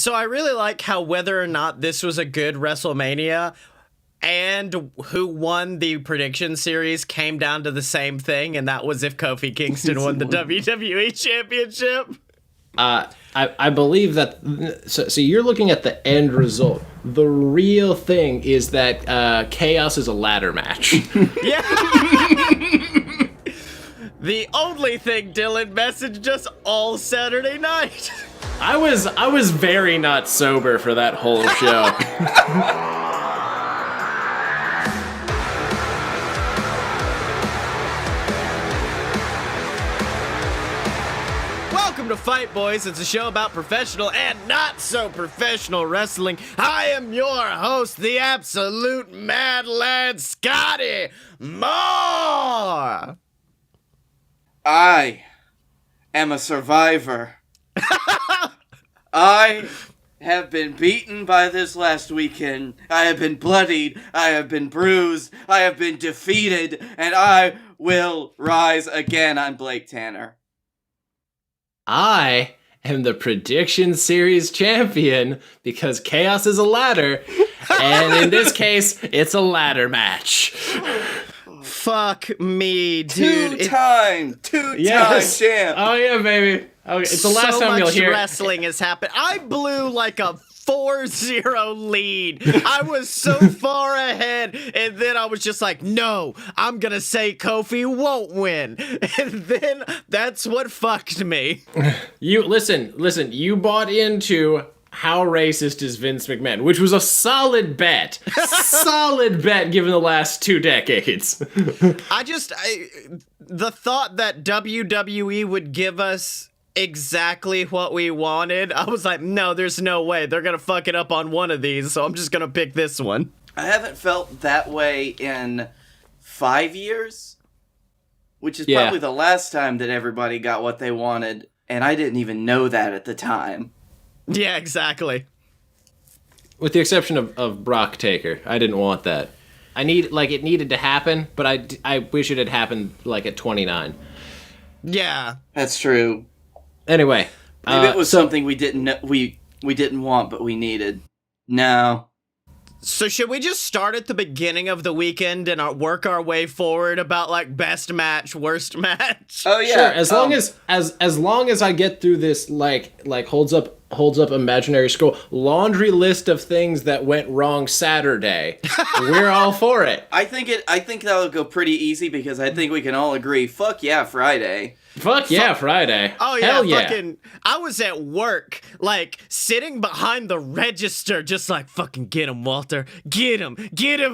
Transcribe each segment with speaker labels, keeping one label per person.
Speaker 1: So I really like how whether or not this was a good WrestleMania and who won the prediction series came down to the same thing, and that was if Kofi Kingston won the WWE Championship.
Speaker 2: I believe that. So you're looking at the end result. The real thing is that Chaos is a ladder match.
Speaker 1: Yeah. The only thing Dylan messaged us all Saturday night.
Speaker 2: I was very not sober for that whole show.
Speaker 1: Welcome to Fight Boys. It's a show about professional and not so professional wrestling. I am your host, the absolute mad lad, Scotty Moore.
Speaker 3: I am a survivor. I have been beaten by this last weekend. I have been bloodied. I have been bruised. I have been defeated. And I will rise again. I'm Blake Tanner.
Speaker 2: I am the prediction series champion because Chaos is a ladder, and in this case, it's a ladder match.
Speaker 1: Fuck me, dude.
Speaker 3: Two-time champ.
Speaker 2: Oh yeah, baby. Okay, it's the last time you'll hear.
Speaker 1: Wrestling has happened. I blew like a 4-0 lead. I was so far ahead, and then I was just like, no, I'm gonna say Kofi won't win. And then that's what fucked me.
Speaker 2: You listen, you bought into how racist is Vince McMahon, which was a solid bet. Solid bet given the last 2 decades.
Speaker 1: The thought that WWE would give us exactly what we wanted, I was like, no, there's no way. They're gonna fuck it up on one of these, so I'm just gonna pick this one.
Speaker 3: I haven't felt that way in 5 years, which is probably the last time that everybody got what they wanted, and I didn't even know that at the time.
Speaker 1: Yeah, exactly.
Speaker 2: With the exception of Brock Taker. I didn't want that. It needed to happen, but I wish it had happened, at 29.
Speaker 1: Yeah.
Speaker 3: That's true.
Speaker 2: Anyway.
Speaker 3: Maybe it was something we didn't want, but we needed. No.
Speaker 1: So should we just start at the beginning of the weekend and work our way forward about, best match, worst match?
Speaker 3: Oh, yeah.
Speaker 2: Sure, as long as I get through this, holds up imaginary scroll, laundry list of things that went wrong Saturday, we're all for it.
Speaker 3: I think that'll go pretty easy because I think we can all agree, fuck yeah, Friday.
Speaker 2: Fuck yeah, Friday.
Speaker 1: Oh, yeah,
Speaker 2: hell yeah.
Speaker 1: I was at work, sitting behind the register, just fucking get him, Walter. Get him,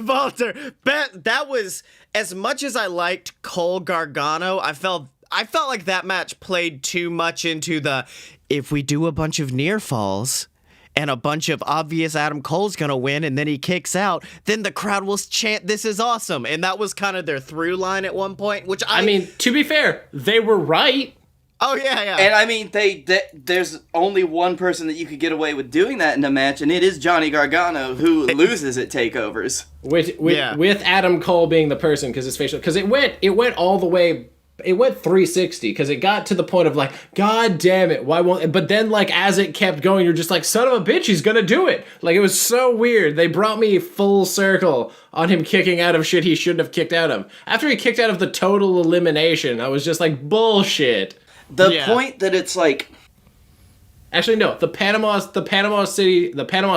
Speaker 1: Walter. That was, as much as I liked Cole Gargano, I felt like that match played too much into the, if we do a bunch of near falls and a bunch of obvious Adam Cole's gonna win and then he kicks out, then the crowd will chant, this is awesome. And that was kind of their through line at one point, which
Speaker 2: I mean, to be fair, they were right.
Speaker 1: Oh, yeah.
Speaker 3: And I mean, there's only one person that you could get away with doing that in a match, and it is Johnny Gargano, who loses at takeovers.
Speaker 2: With Adam Cole being the person, because his facial, because it went all the way. It went 360 because it got to the point of God damn it, why won't? But then as it kept going, you're just son of a bitch, he's gonna do it. It was so weird. They brought me full circle on him kicking out of shit he shouldn't have kicked out of. After he kicked out of the total elimination, I was just bullshit.
Speaker 3: The point that it's
Speaker 2: Actually, no. The Panama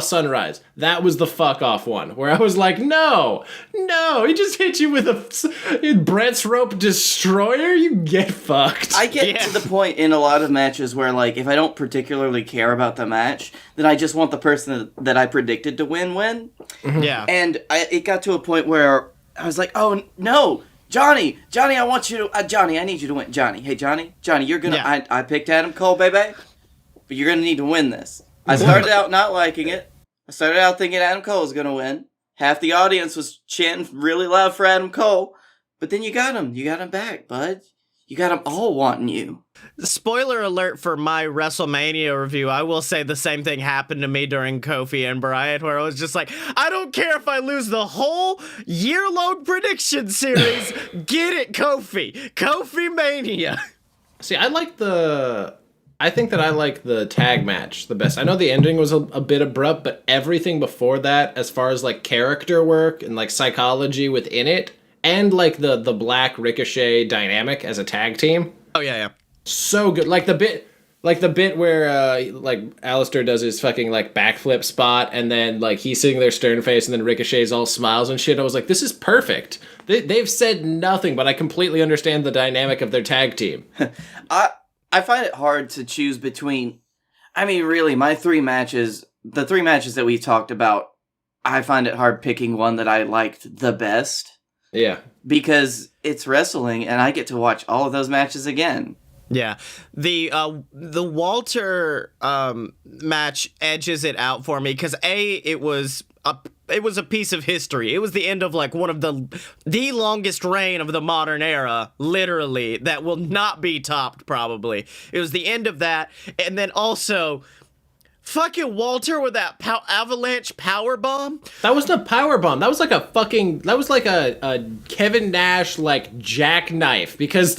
Speaker 2: Sunrise. That was the fuck off one where I was no, he just hit you with a Brett's Rope Destroyer. You get fucked.
Speaker 3: I get to the point in a lot of matches where if I don't particularly care about the match, then I just want the person that I predicted to win.
Speaker 1: Yeah.
Speaker 3: And it got to a point where I was oh no. Johnny, I want you to, Johnny, I need you to win. Johnny, hey, Johnny, you're gonna, I picked Adam Cole, baby, but you're gonna need to win this. I started out not liking it. I started out thinking Adam Cole was gonna win. Half the audience was chanting really loud for Adam Cole, but then you got him back, bud. You got them all wanting you.
Speaker 1: Spoiler alert for my WrestleMania review. I will say the same thing happened to me during Kofi and Bryant, where I was just I don't care if I lose the whole year-long prediction series. Get it, Kofi. Kofi Mania.
Speaker 2: See, I like the I think that I like the tag match the best. I know the ending was a bit abrupt, but everything before that, as far as like character work and like psychology within it, and like the Black Ricochet dynamic as a tag team.
Speaker 1: Oh yeah.
Speaker 2: So good. Like the bit where like Alistair does his fucking like backflip spot, and then like he's sitting there stern face, and then Ricochet's all smiles and shit. I was like, this is perfect. They've said nothing, but I completely understand the dynamic of their tag team.
Speaker 3: I find it hard to choose between. I mean, really, the three matches that we talked about, I find it hard picking one that I liked the best.
Speaker 2: Yeah.
Speaker 3: Because it's wrestling, and I get to watch all of those matches again.
Speaker 1: Yeah, the Walter match edges it out for me because it was a piece of history. It was the end of like one of the longest reign of the modern era, literally, that will not be topped probably. It was the end of that, and then also fucking Walter with that avalanche power bomb.
Speaker 2: That wasn't a power bomb. That was like a Kevin Nash like jackknife because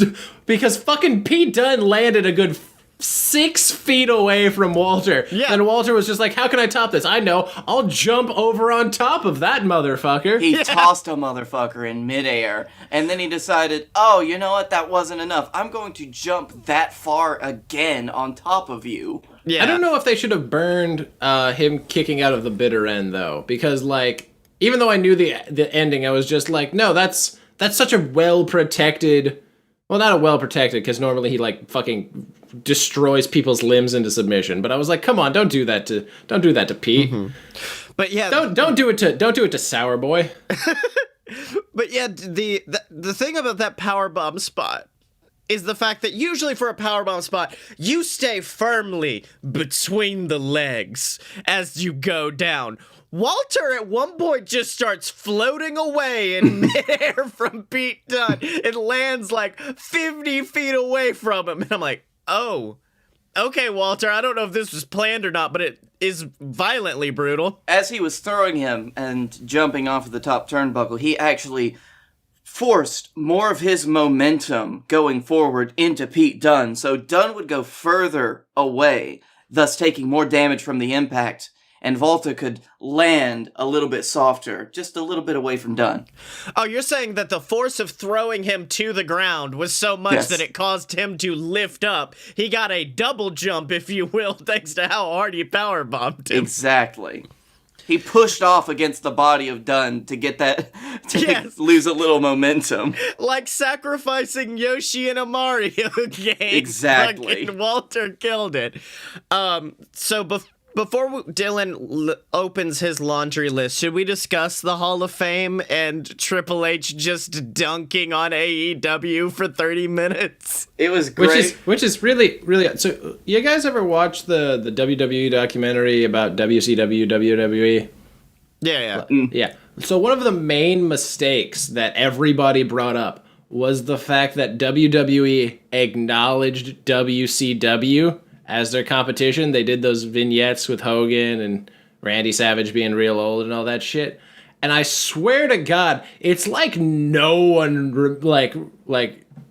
Speaker 2: fucking Pete Dunne landed a good 6 feet away from Walter.
Speaker 1: Yeah.
Speaker 2: And Walter was just like, how can I top this? I know. I'll jump over on top of that motherfucker.
Speaker 3: He tossed a motherfucker in midair, and then he decided, oh, you know what? That wasn't enough. I'm going to jump that far again on top of you.
Speaker 1: Yeah.
Speaker 2: I don't know if they should have burned him kicking out of the bitter end, though. Because, like, even though I knew the ending, I was just like, no, that's such a well-protected... Well, not a well-protected, because normally he, like, fucking destroys people's limbs into submission. But I was like, come on, don't do that to Pete.
Speaker 1: Mm-hmm. But yeah,
Speaker 2: don't do it to Sour Boy.
Speaker 1: But yeah, the thing about that powerbomb spot is the fact that usually for a powerbomb spot, you stay firmly between the legs as you go down. Walter at one point just starts floating away in midair from Pete Dunne. It lands like 50 feet away from him. And I'm like, oh, okay, Walter, I don't know if this was planned or not, but it is violently brutal.
Speaker 3: As he was throwing him and jumping off of the top turnbuckle, he actually forced more of his momentum going forward into Pete Dunne, so Dunne would go further away, thus taking more damage from the impact, and Volta could land a little bit softer, just a little bit away from Dunne.
Speaker 1: Oh, you're saying that the force of throwing him to the ground was so much that it caused him to lift up. He got a double jump, if you will, thanks to how hard he powerbombed him.
Speaker 3: Exactly. He pushed off against the body of Dunne to get that, lose a little momentum.
Speaker 1: Like sacrificing Yoshi in a Mario game.
Speaker 3: Exactly.
Speaker 1: Fucking Walter killed it. Before Dylan opens his laundry list, should we discuss the Hall of Fame and Triple H just dunking on AEW for 30 minutes?
Speaker 3: It was great.
Speaker 2: Which is really, really... So, you guys ever watch the WWE documentary about WCW, WWE?
Speaker 1: Yeah.
Speaker 2: Yeah. So one of the main mistakes that everybody brought up was the fact that WWE acknowledged WCW as their competition. They did those vignettes with Hogan and Randy Savage being real old and all that shit. And I swear to God, it's like no one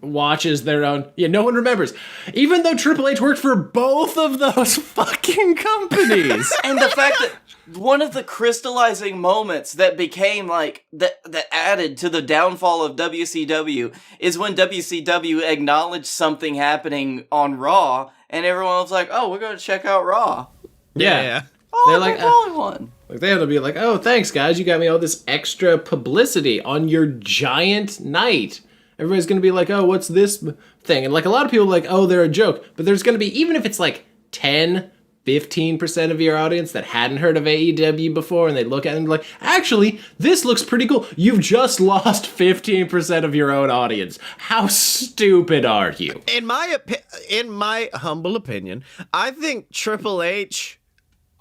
Speaker 2: watches their own. Yeah, no one remembers. Even though Triple H worked for both of those fucking companies.
Speaker 3: And the fact that one of the crystallizing moments that became like that added to the downfall of WCW is when WCW acknowledged something happening on Raw, and everyone was like, "Oh, we're gonna check out Raw."
Speaker 1: Yeah.
Speaker 3: Oh,
Speaker 2: They're
Speaker 3: like,
Speaker 2: like,
Speaker 3: the only one.
Speaker 2: Like they had to be like, oh, thanks guys, you got me all this extra publicity on your giant night. Everybody's gonna be like, oh, what's this thing? And like a lot of people are like, oh, they're a joke. But there's gonna be, even if it's like 10-15% of your audience that hadn't heard of AEW before, and they look at it and be like, actually, this looks pretty cool. You've just lost 15% of your own audience. How stupid are you?
Speaker 1: In my humble opinion, I think Triple H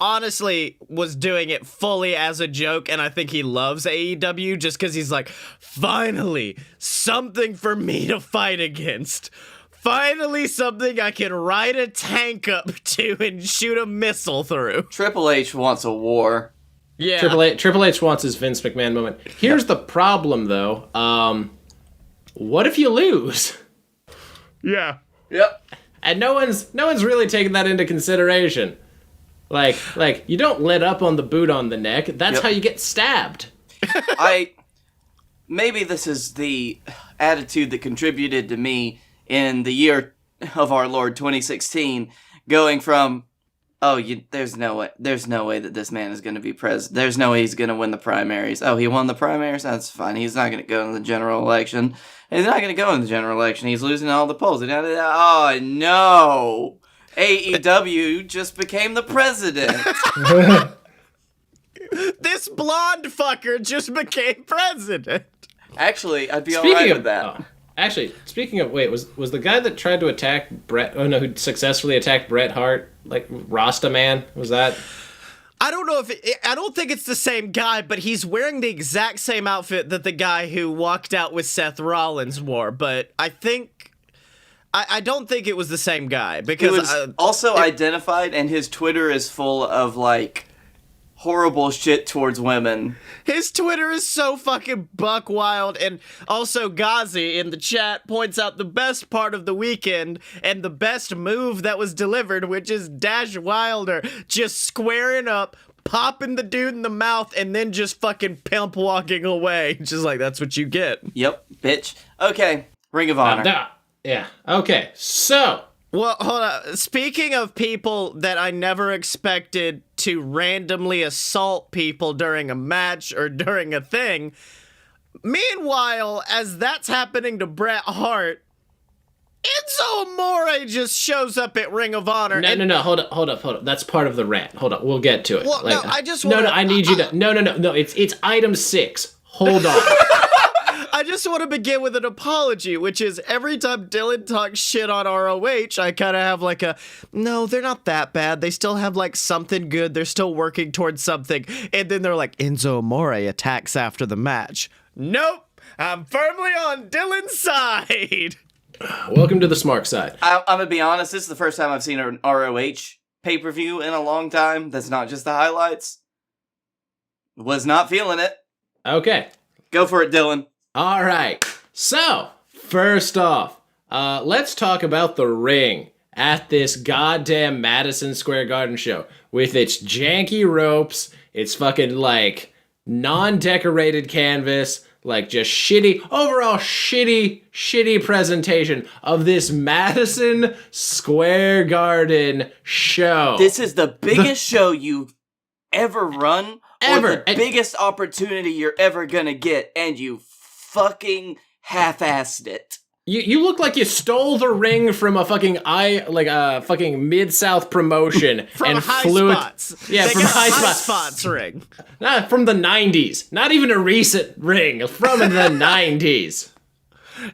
Speaker 1: honestly was doing it fully as a joke, and I think he loves AEW just because he's like, finally, something for me to fight against. Finally, something I can ride a tank up to and shoot a missile through.
Speaker 3: Triple H wants a war.
Speaker 1: Yeah.
Speaker 2: Triple H wants his Vince McMahon moment. Here's the problem, though. What if you lose?
Speaker 1: Yeah.
Speaker 3: Yep.
Speaker 2: And no one's really taking that into consideration. Like you don't let up on the boot on the neck. That's how you get stabbed.
Speaker 3: Maybe this is the attitude that contributed to me in the year of our Lord 2016, going from, there's no way that this man is going to be president. There's no way he's going to win the primaries. Oh, he won the primaries? That's fine. He's not going to go in the general election. He's not going to go in the general election. He's losing all the polls. Oh, no. AEW just became the president.
Speaker 1: This blonde fucker just became president.
Speaker 3: Actually, I'd be alright with that.
Speaker 2: Actually, speaking of, was the guy that tried to attack who successfully attacked Bret Hart, like Rasta Man? Was that?
Speaker 1: I don't know I don't think it's the same guy, but he's wearing the exact same outfit that the guy who walked out with Seth Rollins wore. But I don't think it was the same guy because
Speaker 3: he was also identified, and his Twitter is full of like horrible shit towards women.
Speaker 1: His Twitter is so fucking buck wild. And also Ghazi in the chat points out the best part of the weekend and the best move that was delivered, which is Dash Wilder just squaring up, popping the dude in the mouth, and then just fucking pimp walking away. Just like, that's what you get.
Speaker 3: Yep, bitch. Okay, Ring of Honor.
Speaker 2: Yeah, okay, so...
Speaker 1: Well, hold on. Speaking of people that I never expected to randomly assault people during a match or during a thing, meanwhile, as that's happening to Bret Hart, Enzo Amore just shows up at Ring of Honor.
Speaker 2: No, hold up. That's part of the rant. Hold on, we'll get to it.
Speaker 1: Well, no, I just want
Speaker 2: I need you to... No, it's item 6. Hold on.
Speaker 1: I just want to begin with an apology, which is every time Dylan talks shit on ROH, I kind of have like no, they're not that bad. They still have like something good. They're still working towards something. And then they're like, Enzo Amore attacks after the match. Nope. I'm firmly on Dylan's side.
Speaker 2: Welcome to the smart side.
Speaker 3: I'm going to be honest. This is the first time I've seen an ROH pay-per-view in a long time. That's not just the highlights. Was not feeling it.
Speaker 2: Okay.
Speaker 3: Go for it, Dylan.
Speaker 2: All right, so first off, let's talk about the ring at this goddamn Madison Square Garden show with its janky ropes, its fucking like non-decorated canvas, like just overall shitty presentation of this Madison Square Garden show.
Speaker 3: This is the biggest show you've ever run, or the biggest opportunity you're ever gonna get, and you fucking half-assed it.
Speaker 2: You look like you stole the ring from a fucking fucking Mid-South promotion
Speaker 1: from
Speaker 2: and
Speaker 1: High
Speaker 2: flew
Speaker 1: Spots.
Speaker 2: it. Yeah, from High
Speaker 1: Spots ring.
Speaker 2: Not from the 90s. Not even a recent ring. From the 90s.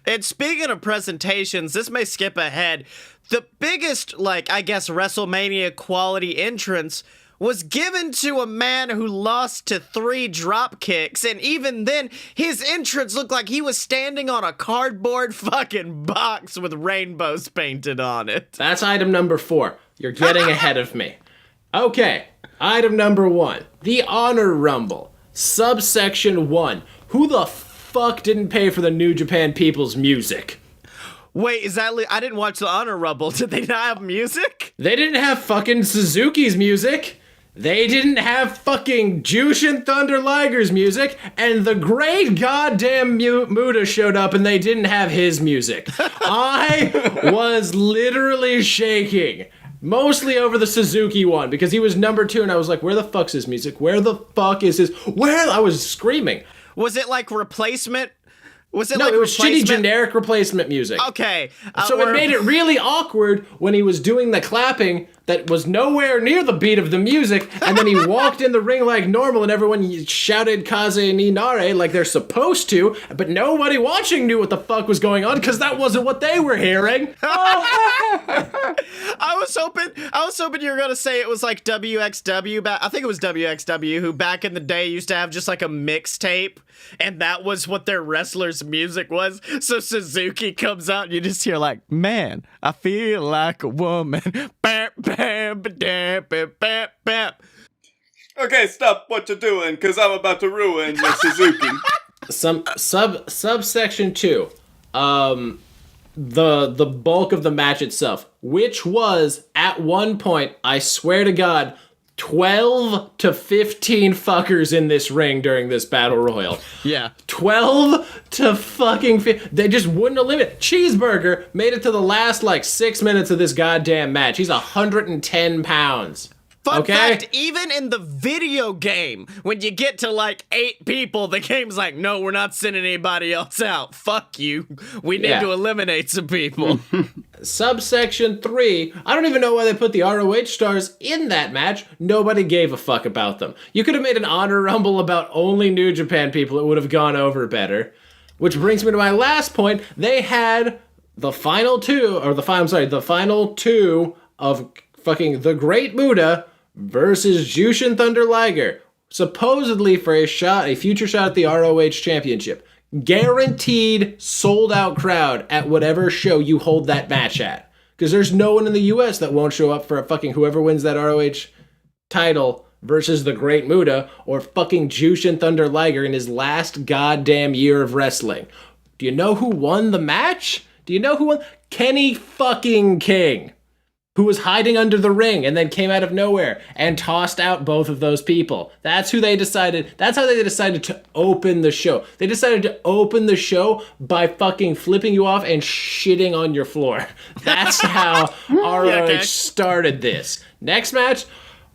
Speaker 1: And speaking of presentations, this may skip ahead. The biggest, I guess, WrestleMania quality entrance was given to a man who lost to 3 drop kicks, and even then, his entrance looked like he was standing on a cardboard fucking box with rainbows painted on it.
Speaker 2: That's item number 4. You're getting ahead of me. Okay, item number 1. The Honor Rumble. Subsection 1. Who the fuck didn't pay for the New Japan People's music?
Speaker 1: Wait, is that... I didn't watch the Honor Rumble. Did they not have music?
Speaker 2: They didn't have fucking Suzuki's music. They didn't have fucking Jushin Thunder Liger's music, and the great goddamn Muta showed up and they didn't have his music. I was literally shaking, mostly over the Suzuki one, because he was number 2, and I was like, where the fuck's his music? Where the fuck is his... I was screaming.
Speaker 1: Was it like replacement? Was it
Speaker 2: no,
Speaker 1: like
Speaker 2: it was shitty generic replacement music.
Speaker 1: Okay.
Speaker 2: So it made it really awkward when he was doing the clapping that was nowhere near the beat of the music, and then he walked in the ring like normal, and everyone shouted Kaze and Inare like they're supposed to, but nobody watching knew what the fuck was going on, because that wasn't what they were hearing.
Speaker 1: I was hoping you were gonna say it was like WXW. I think it was WXW, who back in the day used to have just like a mixtape, and that was what their wrestlers' music was. So Suzuki comes out, and you just hear like, "Man, I feel like a woman." Bam, bam, bam, bam, bam, bam.
Speaker 3: Okay, stop what you're doing, because I'm about to ruin your Suzuki.
Speaker 2: Subsection 2. the bulk of the match itself, which was at one point, I swear to God, 12 to 15 fuckers in this ring during this battle royal.
Speaker 1: Yeah.
Speaker 2: 12 to fucking 15. They just wouldn't eliminate. Cheeseburger made it to the last 6 minutes of this goddamn match. He's 110 pounds.
Speaker 1: Fun
Speaker 2: Okay?
Speaker 1: fact, even in the video game, when you get to 8 people, the game's like, no, we're not sending anybody else out. Fuck you. We need to eliminate some people.
Speaker 2: Subsection 3, I don't even know why they put the ROH stars in that match. Nobody gave a fuck about them. You could have made an honor rumble about only New Japan people. It would have gone over better. Which brings me to my last point. They had the final two of fucking The Great Muta versus Jushin Thunder Liger, supposedly for a future shot at the ROH championship. Guaranteed sold out crowd at whatever show you hold that match at. Because there's no one in the US that won't show up for a fucking whoever wins that ROH title versus The Great Muta or fucking Jushin Thunder Liger in his last goddamn year of wrestling. Do you know who won the match? Do you know who won? Kenny fucking King, who was hiding under the ring and then came out of nowhere and tossed out both of those people. That's who they decided. That's how they decided to open the show. They decided to open the show by fucking flipping you off and shitting on your floor. That's how ROH started this. Next match,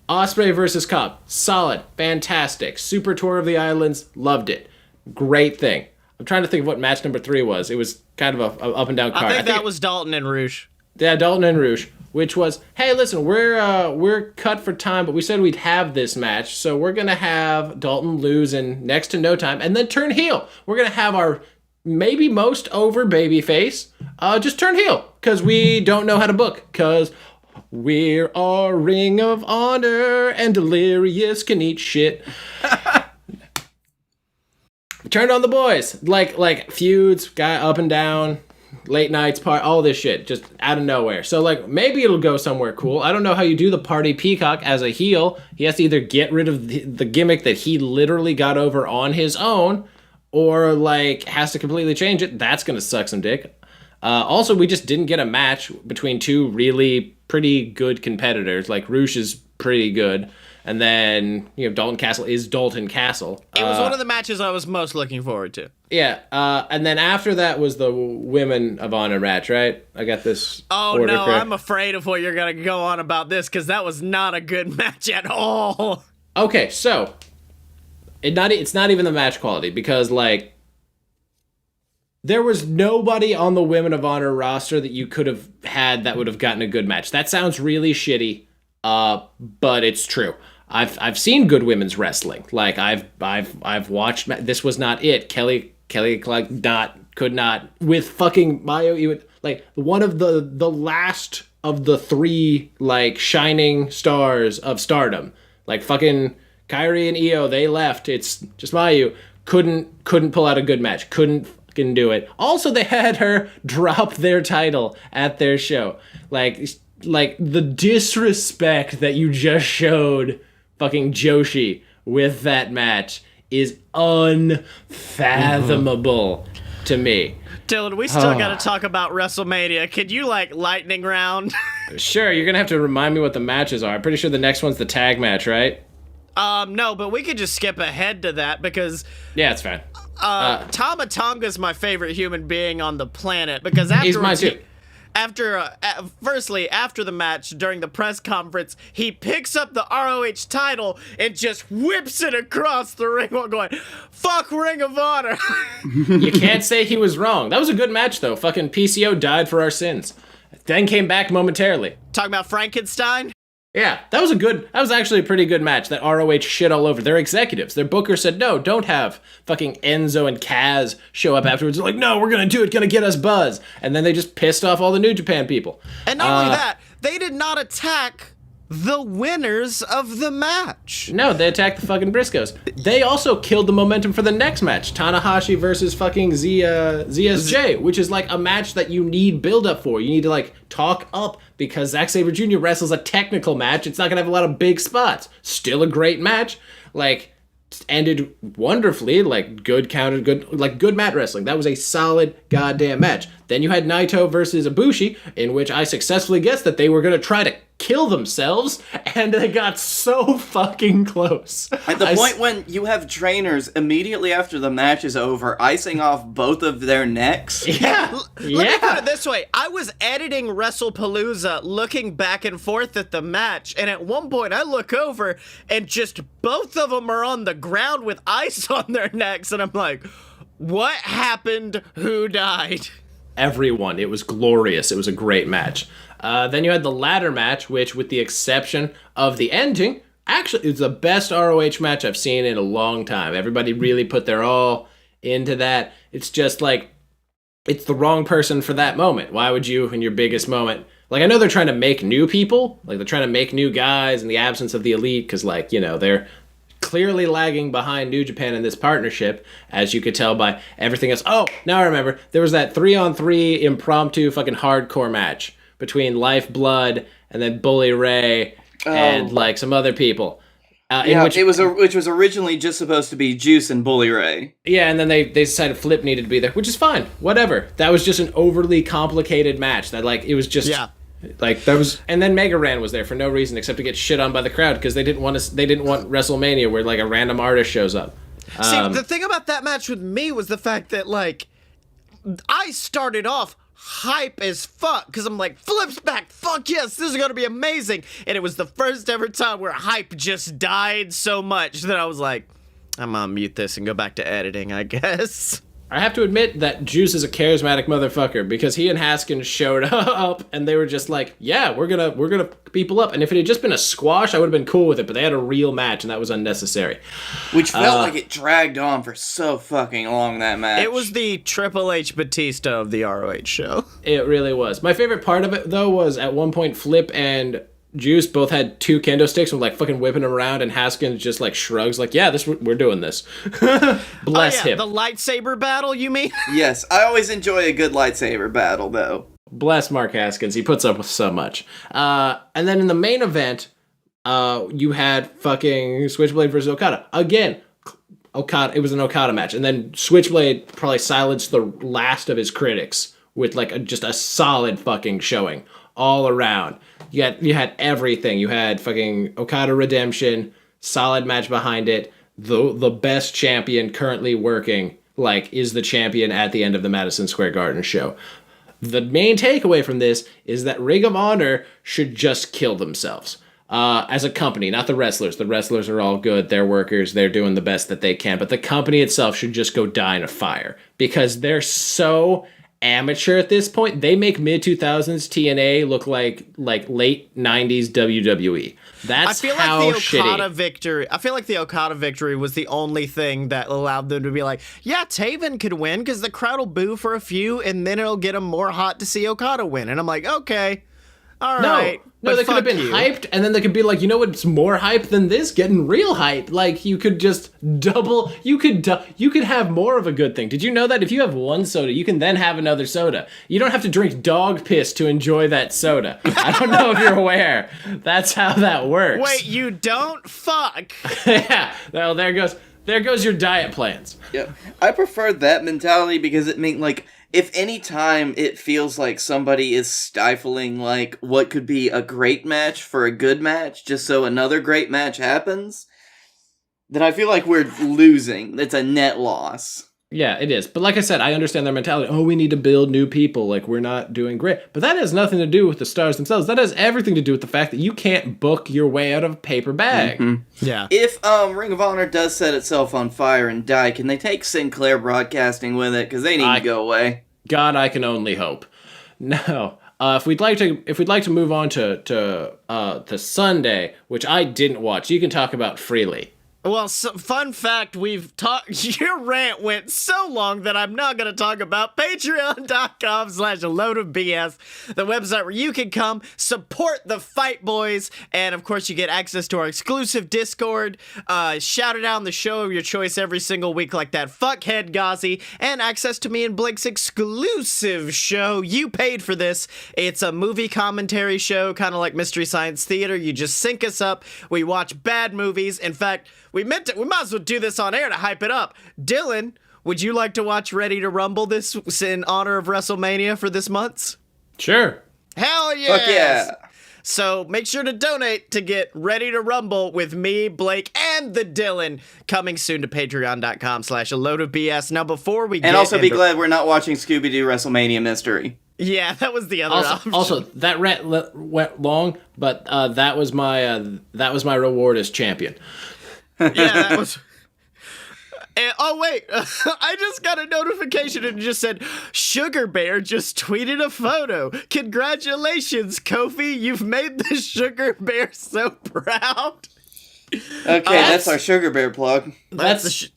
Speaker 2: Ospreay versus Cobb. Solid. Fantastic. Super Tour of the Islands. Loved it. Great thing. I'm trying to think of what match number 3 was. It was kind of a up and down card.
Speaker 1: I think that was Dalton and Rouge.
Speaker 2: Yeah, Dalton and Rouge. Which was, hey, listen, we're cut for time, but we said we'd have this match, so we're gonna have Dalton lose in next to no time, and then turn heel. We're gonna have our maybe most over babyface just turn heel, cause we don't know how to book, cause we're a Ring of Honor, and Delirious can eat shit. Turned on the boys, like feuds, guy up and down. Late nights, all this shit, just out of nowhere. So, maybe it'll go somewhere cool. I don't know how you do the Party Peacock as a heel. He has to either get rid of the gimmick that he literally got over on his own, or, has to completely change it. That's gonna suck some dick. Also, we just didn't get a match between two really pretty good competitors. Rouge is pretty good. And then, Dalton Castle is Dalton Castle.
Speaker 1: It was one of the matches I was most looking forward to.
Speaker 2: Yeah, and then after that was the Women of Honor match, right? I got this.
Speaker 1: Oh,
Speaker 2: order
Speaker 1: no,
Speaker 2: correct.
Speaker 1: I'm afraid of what you're going to go on about this, because that was not a good match at all.
Speaker 2: Okay, so, it's not even the match quality, because, there was nobody on the Women of Honor roster that you could have had that would have gotten a good match. That sounds really shitty, but it's true. I've seen good women's wrestling. I've watched. This was not it. Kelly could not with fucking Mayo. Even one of the last of the 3 shining stars of Stardom. Fucking Kyrie and Io, they left. It's just Mayu couldn't pull out a good match. Couldn't fucking do it. Also, they had her drop their title at their show. The disrespect that you just showed fucking Joshi with that match is unfathomable to me.
Speaker 1: Dylan, we still got to talk about WrestleMania. Could you lightning round?
Speaker 2: Sure, you're gonna have to remind me what the matches are. I'm pretty sure the next one's the tag match, right?
Speaker 1: No, but we could just skip ahead to that because
Speaker 2: yeah, it's fine.
Speaker 1: Tama Tonga's my favorite human being on the planet because after
Speaker 2: he's mine too.
Speaker 1: Firstly, after the match, during the press conference, he picks up the ROH title and just whips it across the ring while going, fuck Ring of Honor.
Speaker 2: You can't say he was wrong. That was a good match, though. Fucking PCO died for our sins. Then came back momentarily.
Speaker 1: Talking about Frankenstein?
Speaker 2: Yeah, that was actually a pretty good match that ROH shit all over. Their executives, their booker said, no, don't have fucking Enzo and Kaz show up afterwards. They're like, no, we're going to do it, going to get us buzz. And then they just pissed off all the New Japan people.
Speaker 1: And not only that, they did not attack the winners of the match.
Speaker 2: No, they attacked the fucking Briscoes. They also killed the momentum for the next match, Tanahashi versus fucking ZSJ, which is a match that you need build-up for. You need to talk up because Zack Sabre Jr. wrestles a technical match. It's not going to have a lot of big spots. Still a great match. ended wonderfully, like good counted, good mat wrestling. That was a solid goddamn match. Then you had Naito versus Ibushi, in which I successfully guessed that they were going to try to kill themselves, and they got so fucking close.
Speaker 3: At the point when you have trainers immediately after the match is over icing off both of their necks.
Speaker 2: Yeah.
Speaker 1: Let me put it this way. I was editing WrestlePalooza looking back and forth at the match, and at one point I look over and just both of them are on the ground with ice on their necks, and I'm like, what happened? Who died?
Speaker 2: Everyone. It was glorious. It was a great match. Then you had the ladder match, which, with the exception of the ending, actually is the best ROH match I've seen in a long time. Everybody really put their all into that. It's just like, it's the wrong person for that moment. Why would you, in your biggest moment? Like, I know they're trying to make new people. Like, they're trying to make new guys in the absence of the Elite, because, like, you know, they're clearly lagging behind New Japan in this partnership, as you could tell by everything else. Oh, now I remember. There was that 3-on-3 impromptu fucking hardcore match between Lifeblood and then Bully Ray and like some other people.
Speaker 3: Which was originally just supposed to be Juice and Bully Ray.
Speaker 2: Yeah, and then they decided Flip needed to be there, which is fine. Whatever. That was just an overly complicated match. That like it was just like that was. And then Mega Ran was there for no reason except to get shit on by the crowd because they didn't want WrestleMania where like a random artist shows up.
Speaker 1: See, the thing about that match with me was the fact that like I started off hype as fuck because I'm like, Flip's back, fuck yes, this is gonna be amazing. And it was the first ever time where hype just died so much that I was like, I'm gonna mute this and go back to editing, I guess.
Speaker 2: I have to admit that Juice is a charismatic motherfucker because he and Haskins showed up and they were just like, yeah, we're gonna people up. And if it had just been a squash, I would have been cool with it, but they had a real match and that was unnecessary.
Speaker 3: Which felt like it dragged on for so fucking long, that match.
Speaker 1: It was the Triple H Batista of the ROH show.
Speaker 2: It really was. My favorite part of it, though, was at one point Flip and Juice both had two kendo sticks and like fucking whipping them around, and Haskins just like shrugs like, yeah, we're doing this. Bless him.
Speaker 1: The lightsaber battle, you mean?
Speaker 3: Yes, I always enjoy a good lightsaber battle, though.
Speaker 2: Bless Mark Haskins. He puts up with so much. And then in the main event, you had fucking Switchblade versus Okada. Again, Okada. It was an Okada match. And then Switchblade probably silenced the last of his critics with like just a solid fucking showing all around. You had everything. You had fucking Okada redemption, solid match behind it. The best champion currently working, like, is the champion at the end of the Madison Square Garden show. The main takeaway from this is that Ring of Honor should just kill themselves. As a company, not the wrestlers. The wrestlers are all good. They're workers. They're doing the best that they can. But the company itself should just go die in a fire because they're so amateur at this point. They make mid-2000s TNA look like late 90s WWE. That's how shitty.
Speaker 1: I feel like the Okada victory was the only thing that allowed them to be like, yeah, Taven could win because the crowd will boo for a few and then it'll get them more hot to see Okada win. And I'm like, okay, all right.
Speaker 2: No, they could have been hyped, and then they could be like, you know what's more hype than this? Getting real hype. Like, you could just double, you could have more of a good thing. Did you know that if you have one soda, you can then have another soda? You don't have to drink dog piss to enjoy that soda. I don't know if you're aware. That's how that works.
Speaker 1: Wait, you don't? Fuck.
Speaker 2: Yeah, well, there goes your diet plans.
Speaker 3: Yeah, I prefer that mentality because it means, like, if any time it feels like somebody is stifling, like, what could be a great match for a good match, just so another great match happens, then I feel like we're losing. It's a net loss.
Speaker 2: Yeah, it is. But like I said, I understand their mentality. Oh, we need to build new people. Like, we're not doing great. But that has nothing to do with the stars themselves. That has everything to do with the fact that you can't book your way out of a paper bag.
Speaker 3: Mm-hmm.
Speaker 1: Yeah.
Speaker 3: If Ring of Honor does set itself on fire and die, can they take Sinclair Broadcasting with it? Because they need to go away.
Speaker 2: God, I can only hope. No. If we'd like to move on to Sunday, which I didn't watch, you can talk about freely.
Speaker 1: Well, fun fact, your rant went so long that I'm not going to talk about patreon.com/AloadofBS, the website where you can come support the Fight Boys, and of course you get access to our exclusive Discord, shouted out on the show of your choice every single week like that fuckhead Ghazi, and access to me and Blake's exclusive show. You paid for this. It's a movie commentary show, kind of like Mystery Science Theater. You just sync us up. We watch bad movies. In fact, we might as well do this on air to hype it up. Dylan, would you like to watch Ready to Rumble this in honor of WrestleMania for this month?
Speaker 2: Sure.
Speaker 1: Hell yes!
Speaker 3: Fuck yeah.
Speaker 1: So make sure to donate to get Ready to Rumble with me, Blake, and the Dylan, coming soon to patreon.com/a-load-of-bs. Now, before we
Speaker 3: And also be glad we're not watching Scooby-Doo WrestleMania Mystery.
Speaker 1: Yeah, that was the other option.
Speaker 2: Also, that went long, but that was my reward as champion.
Speaker 1: Yeah, that was... oh, wait. I just got a notification and it just said, Sugar Bear just tweeted a photo. Congratulations, Kofi. You've made the Sugar Bear so proud.
Speaker 3: Okay, that's our Sugar Bear plug.
Speaker 2: Is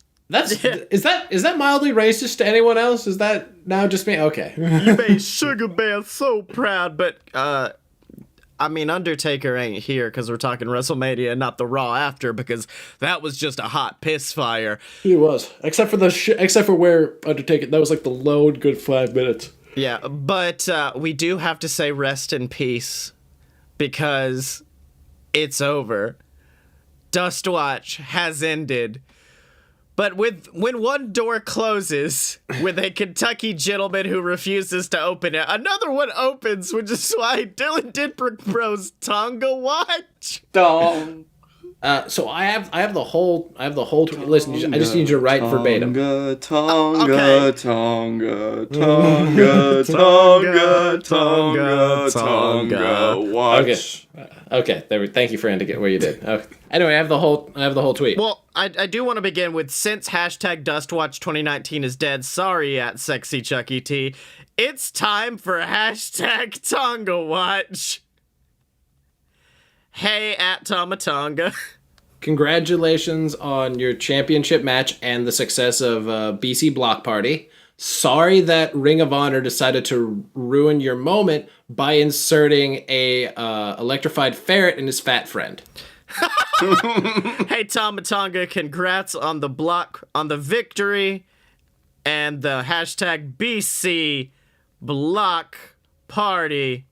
Speaker 2: that mildly racist to anyone else? Is that now just me? Okay.
Speaker 1: You made Sugar Bear so proud, but, I mean, Undertaker ain't here because we're talking WrestleMania and not the Raw after, because that was just a hot piss fire.
Speaker 2: He was, except for where Undertaker. That was like the load good 5 minutes.
Speaker 1: Yeah, but we do have to say rest in peace because it's over. Dustwatch has ended. But when one door closes with a Kentucky gentleman who refuses to open it, another one opens, which is why Dylan did propose Tonga Watch.
Speaker 3: Dong.
Speaker 2: So I have the whole listen. I just need you to write verbatim.
Speaker 3: Tonga,
Speaker 1: Okay.
Speaker 3: Tonga, Tonga, Tonga, Tonga, Tonga, watch.
Speaker 2: Okay. Thank you for ending it where you did. Okay. Anyway, I have the whole tweet.
Speaker 1: Well, I do want to begin with, since hashtag Dustwatch 2019 is dead, sorry at Sexy Chucky T, it's time for hashtag Tonga Watch. Hey at Tomatonga.
Speaker 2: Congratulations on your championship match and the success of BC Block Party. Sorry that Ring of Honor decided to ruin your moment by inserting a electrified ferret in his fat friend.
Speaker 1: Hey Tomatonga, congrats on the victory and the hashtag BC Block Party.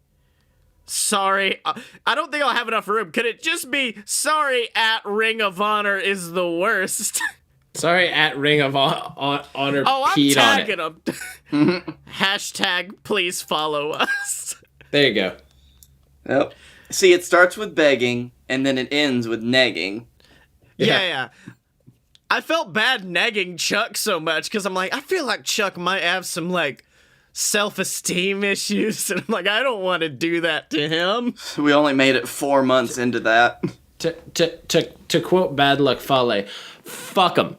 Speaker 1: Sorry, I don't think I'll have enough room. Could it just be sorry at Ring of Honor is the worst?
Speaker 2: Sorry at Ring of Honor
Speaker 1: Oh, I'm
Speaker 2: peed on it.
Speaker 1: tagging them. Hashtag please follow us.
Speaker 2: There you go.
Speaker 3: Yep. See, it starts with begging, and then it ends with negging.
Speaker 1: Yeah. I felt bad negging Chuck so much because I'm like, I feel like Chuck might have some like self-esteem issues, and I'm like, I don't want to do that to him.
Speaker 3: We only made it 4 months into that.
Speaker 2: To quote Bad Luck Fale, fuck him.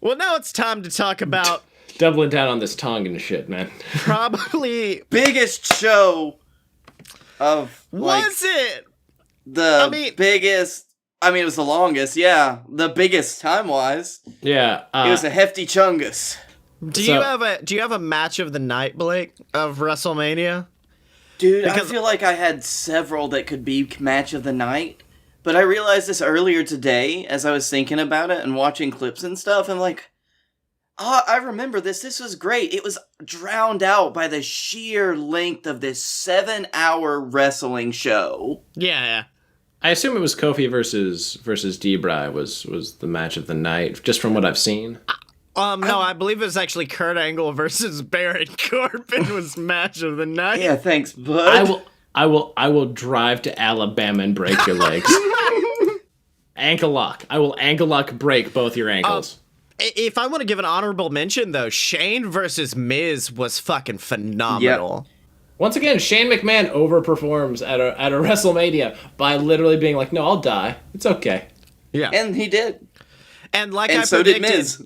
Speaker 1: Well, now it's time to talk about
Speaker 2: Doubling down on this Tongan shit, man.
Speaker 1: probably
Speaker 3: Biggest show of, like,
Speaker 1: was it?
Speaker 3: biggest... I mean, it was the longest, yeah. The biggest time-wise.
Speaker 2: Yeah.
Speaker 3: It was a hefty chungus.
Speaker 1: Do you have a match of the night, Blake, of WrestleMania?
Speaker 3: Dude,
Speaker 1: Because-
Speaker 3: I feel like I had several that could be match of the night. But I realized this earlier today as I was thinking about it and watching clips and stuff. And like, I remember this. This was great. It was drowned out by the sheer length of this 7-hour wrestling show.
Speaker 1: Yeah.
Speaker 2: I assume it was Kofi versus Debray was the match of the night, just from what I've seen.
Speaker 1: No, I believe it was actually Kurt Angle versus Baron Corbin was match of the night.
Speaker 3: Yeah, thanks, bud.
Speaker 2: I will drive to Alabama and break your legs. Ankle lock. I will ankle lock break both your ankles.
Speaker 1: If I want to give an honorable mention, though, Shane versus Miz was fucking phenomenal.
Speaker 3: Yep.
Speaker 2: Once again, Shane McMahon overperforms at a
Speaker 1: WrestleMania
Speaker 2: by literally being like, "No, I'll die. It's okay."
Speaker 1: Yeah.
Speaker 3: And he did.
Speaker 1: And
Speaker 3: So did Miz.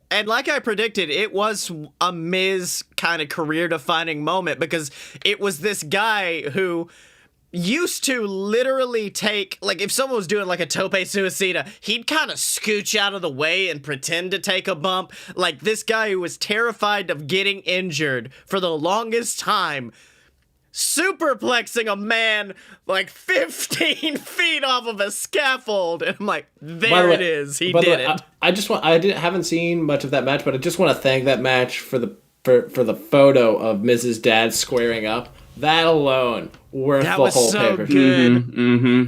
Speaker 1: And like I predicted, it was a Miz kind of career-defining moment because it was this guy who used to literally take, like, if someone was doing like a tope suicida, he'd kind of scooch out of the way and pretend to take a bump. Like, this guy who was terrified of getting injured for the longest time, superplexing a man like 15 feet off of a scaffold, and I'm like, there it is. He did it.
Speaker 2: Haven't seen much of that match, but I just want to thank that match for the photo of Mrs. Dad squaring up. That alone worth
Speaker 1: That
Speaker 2: the
Speaker 1: was
Speaker 2: whole
Speaker 1: so
Speaker 2: paper.
Speaker 1: good.
Speaker 3: Mm-hmm.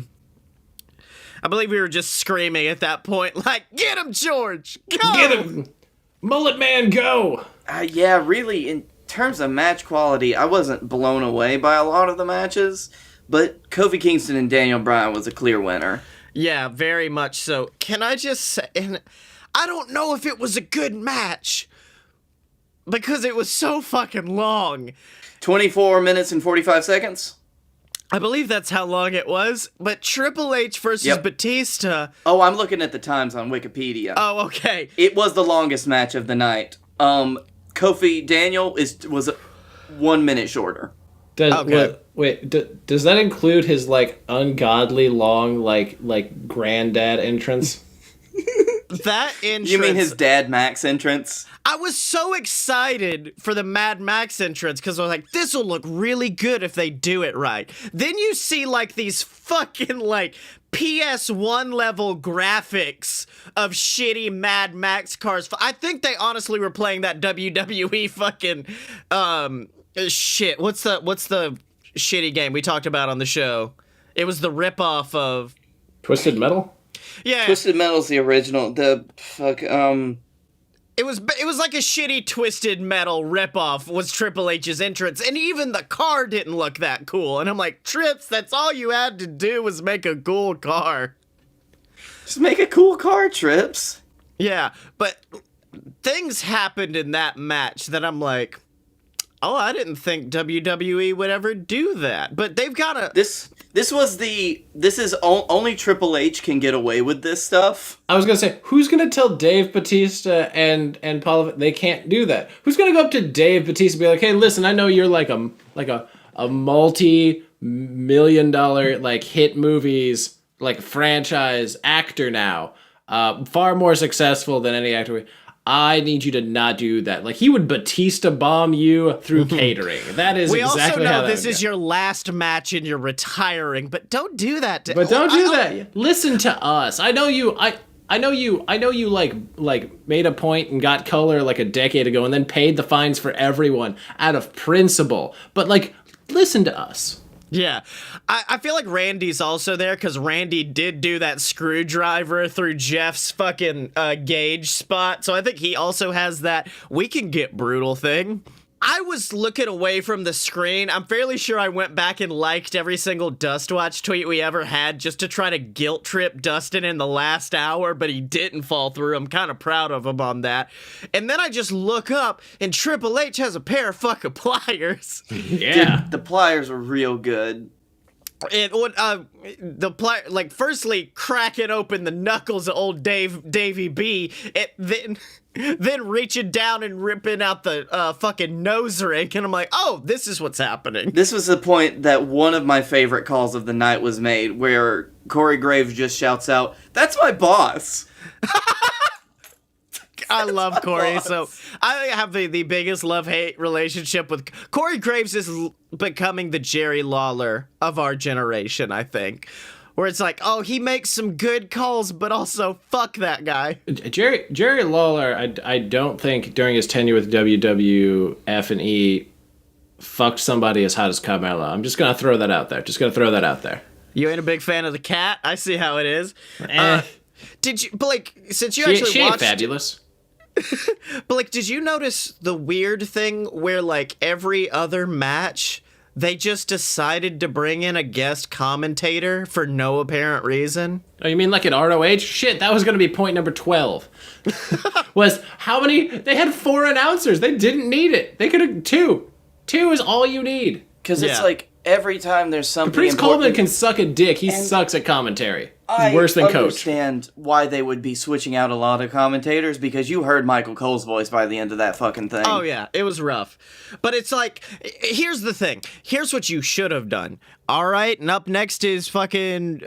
Speaker 1: I believe we were just screaming at that point, like, get him, George! Go!
Speaker 2: Get him! Mullet Man, go!
Speaker 3: Yeah, really, in terms of match quality, I wasn't blown away by a lot of the matches, but Kofi Kingston and Daniel Bryan was a clear winner.
Speaker 1: Yeah, very much so. Can I just say, and I don't know if it was a good match, because it was so fucking long.
Speaker 3: 24 minutes and 45 seconds?
Speaker 1: I believe that's how long it was, but Triple H versus Batista.
Speaker 3: Oh, I'm looking at the times on Wikipedia.
Speaker 1: Oh, okay.
Speaker 3: It was the longest match of the night. Kofi Daniel was 1 minute shorter.
Speaker 2: Does that include his like ungodly long like granddad entrance?
Speaker 1: That entrance.
Speaker 3: You mean his dad Max entrance?
Speaker 1: I was so excited for the Mad Max entrance because I was like, this will look really good if they do it right. Then you see like these fucking like PS1 level graphics of shitty Mad Max cars. I think they honestly were playing that WWE fucking shit. What's the shitty game we talked about on the show? It was the ripoff of
Speaker 2: Twisted Metal?
Speaker 1: Yeah.
Speaker 3: Twisted Metal's the original.
Speaker 1: It was like a shitty Twisted Metal ripoff was Triple H's entrance, and even the car didn't look that cool. And I'm like, Trips, that's all you had to do was make a cool car.
Speaker 3: Just make a cool car, Trips.
Speaker 1: Yeah, but things happened in that match that I'm like, oh, I didn't think WWE would ever do that. But they've got a...
Speaker 3: Only Triple H can get away with this stuff.
Speaker 2: I was gonna say, who's gonna tell Dave Batista and Paul they can't do that? Who's gonna go up to Dave Batista and be like, hey, listen, I know you're like a multi-million-dollar like hit movies like franchise actor now, far more successful than any actor. I need you to not do that. Like, he would Batista bomb you through catering. That is exactly how that
Speaker 1: We also know this
Speaker 2: would
Speaker 1: is
Speaker 2: go.
Speaker 1: your last match and you're retiring, but don't do that.
Speaker 2: But don't do that. Listen to us. I know you. I know you like made a point and got color like a decade ago and then paid the fines for everyone out of principle. But like, listen to us.
Speaker 1: Yeah. I feel like Randy's also there because Randy did do that screwdriver through Jeff's fucking gauge spot. So I think he also has that we can get brutal thing. I was looking away from the screen. I'm fairly sure I went back and liked every single Dustwatch tweet we ever had just to try to guilt trip Dustin in the last hour, but he didn't fall through. I'm kind of proud of him on that. And then I just look up and Triple H has a pair of fucking pliers.
Speaker 2: Yeah.
Speaker 3: Dude, the pliers were real good.
Speaker 1: And firstly cracking open the knuckles of old Davey B, and then reaching down and ripping out the fucking nose ring, and I'm like, oh, this is what's happening.
Speaker 3: This was the point that one of my favorite calls of the night was made, where Corey Graves just shouts out, "That's my boss."
Speaker 1: I love Corey, so I have the biggest love-hate relationship with Corey Graves. Is becoming the Jerry Lawler of our generation, I think, where it's like, oh, he makes some good calls, but also fuck that guy.
Speaker 2: Jerry Lawler, I don't think during his tenure with WWF and E fucked somebody as hot as Carmella. I'm just gonna throw that out there.
Speaker 1: You ain't a big fan of the cat? I see how it is. Did you, Blake? Since you
Speaker 2: She
Speaker 1: actually
Speaker 2: ain't
Speaker 1: watched,
Speaker 2: fabulous.
Speaker 1: Blake, did you notice the weird thing where like every other match they just decided to bring in a guest commentator for no apparent reason?
Speaker 2: Oh, you mean like an ROH? Shit, that was going to be point number 12. Was how many? They had 4 announcers. They didn't need it. They could have 2. 2 is all you need.
Speaker 3: Because it's like every time there's something
Speaker 2: Caprice
Speaker 3: important...
Speaker 2: Coleman can suck a dick. He sucks at commentary. He's
Speaker 3: I
Speaker 2: worse than Coach.
Speaker 3: understand why they would be switching out a lot of commentators, because you heard Michael Cole's voice by the end of that fucking thing.
Speaker 1: Oh yeah, it was rough. But it's like, here's the thing. Here's what you should have done. All right, and up next is fucking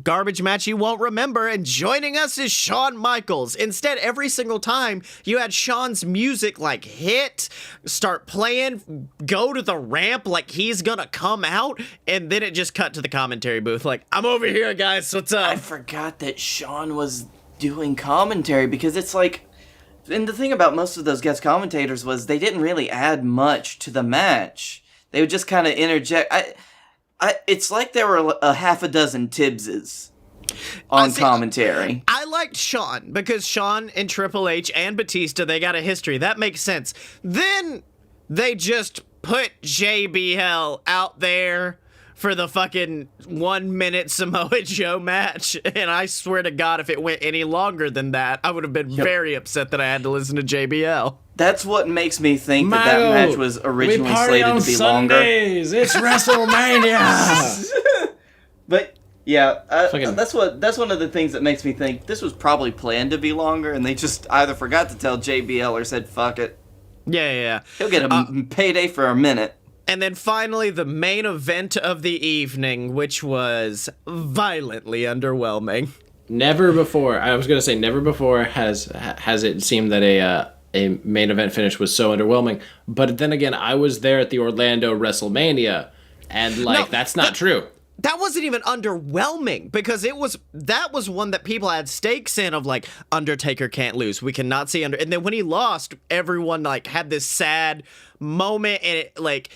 Speaker 1: garbage match you won't remember, and joining us is Shawn Michaels. Instead, every single time you had Shawn's music like hit, start playing, go to the ramp like he's gonna come out, and then it just cut to the commentary booth like, I'm over here, guys, what's up?
Speaker 3: I forgot that Shawn was doing commentary, because it's like, and the thing about most of those guest commentators was they didn't really add much to the match. They would just kind of interject. It's like there were a half a dozen Tibbses. on
Speaker 1: see,
Speaker 3: commentary.
Speaker 1: I liked Shawn because Shawn and Triple H and Batista, they got a history. That makes sense. Then they just put JBL out there for the fucking 1 minute Samoa Joe match. And I swear to God, if it went any longer than that, I would have been very upset that I had to listen to JBL.
Speaker 3: That's what makes me think that match was originally slated to be
Speaker 2: Sundays. It's WrestleMania.
Speaker 3: But yeah,
Speaker 2: Fucking-
Speaker 3: that's one of the things that makes me think this was probably planned to be longer, and they just either forgot to tell JBL or said fuck it.
Speaker 1: Yeah.
Speaker 3: He'll get a payday for a minute.
Speaker 1: And then finally, the main event of the evening, which was violently underwhelming.
Speaker 2: Never before, I was going to say, never before has it seemed that a main event finish was so underwhelming. But then again, I was there at the Orlando WrestleMania, and that's not true.
Speaker 1: That wasn't even underwhelming because that was one that people had stakes in of like Undertaker can't lose. We cannot see and then when he lost, everyone like had this sad moment and it like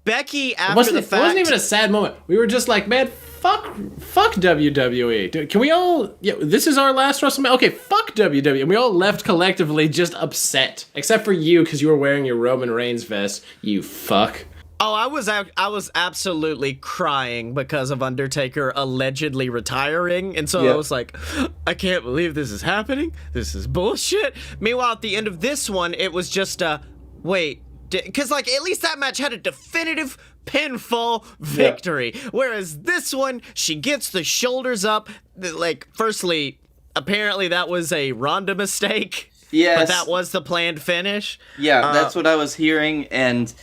Speaker 1: Becky after the fact.
Speaker 2: It wasn't even a sad moment. We were just like, man, fuck WWE. Dude, can we all? Yeah, this is our last WrestleMania. Okay, fuck WWE. And we all left collectively just upset, except for you because you were wearing your Roman Reigns vest. You fuck.
Speaker 1: Oh, I was absolutely crying because of Undertaker allegedly retiring, and so I was like, I can't believe this is happening. This is bullshit. Meanwhile, at the end of this one, it was just wait. Because, like, at least that match had a definitive pinfall victory. Whereas this one, she gets the shoulders up. Like, firstly, apparently that was a Ronda mistake.
Speaker 3: Yes.
Speaker 1: But that was the planned finish.
Speaker 3: Yeah, that's what I was hearing, and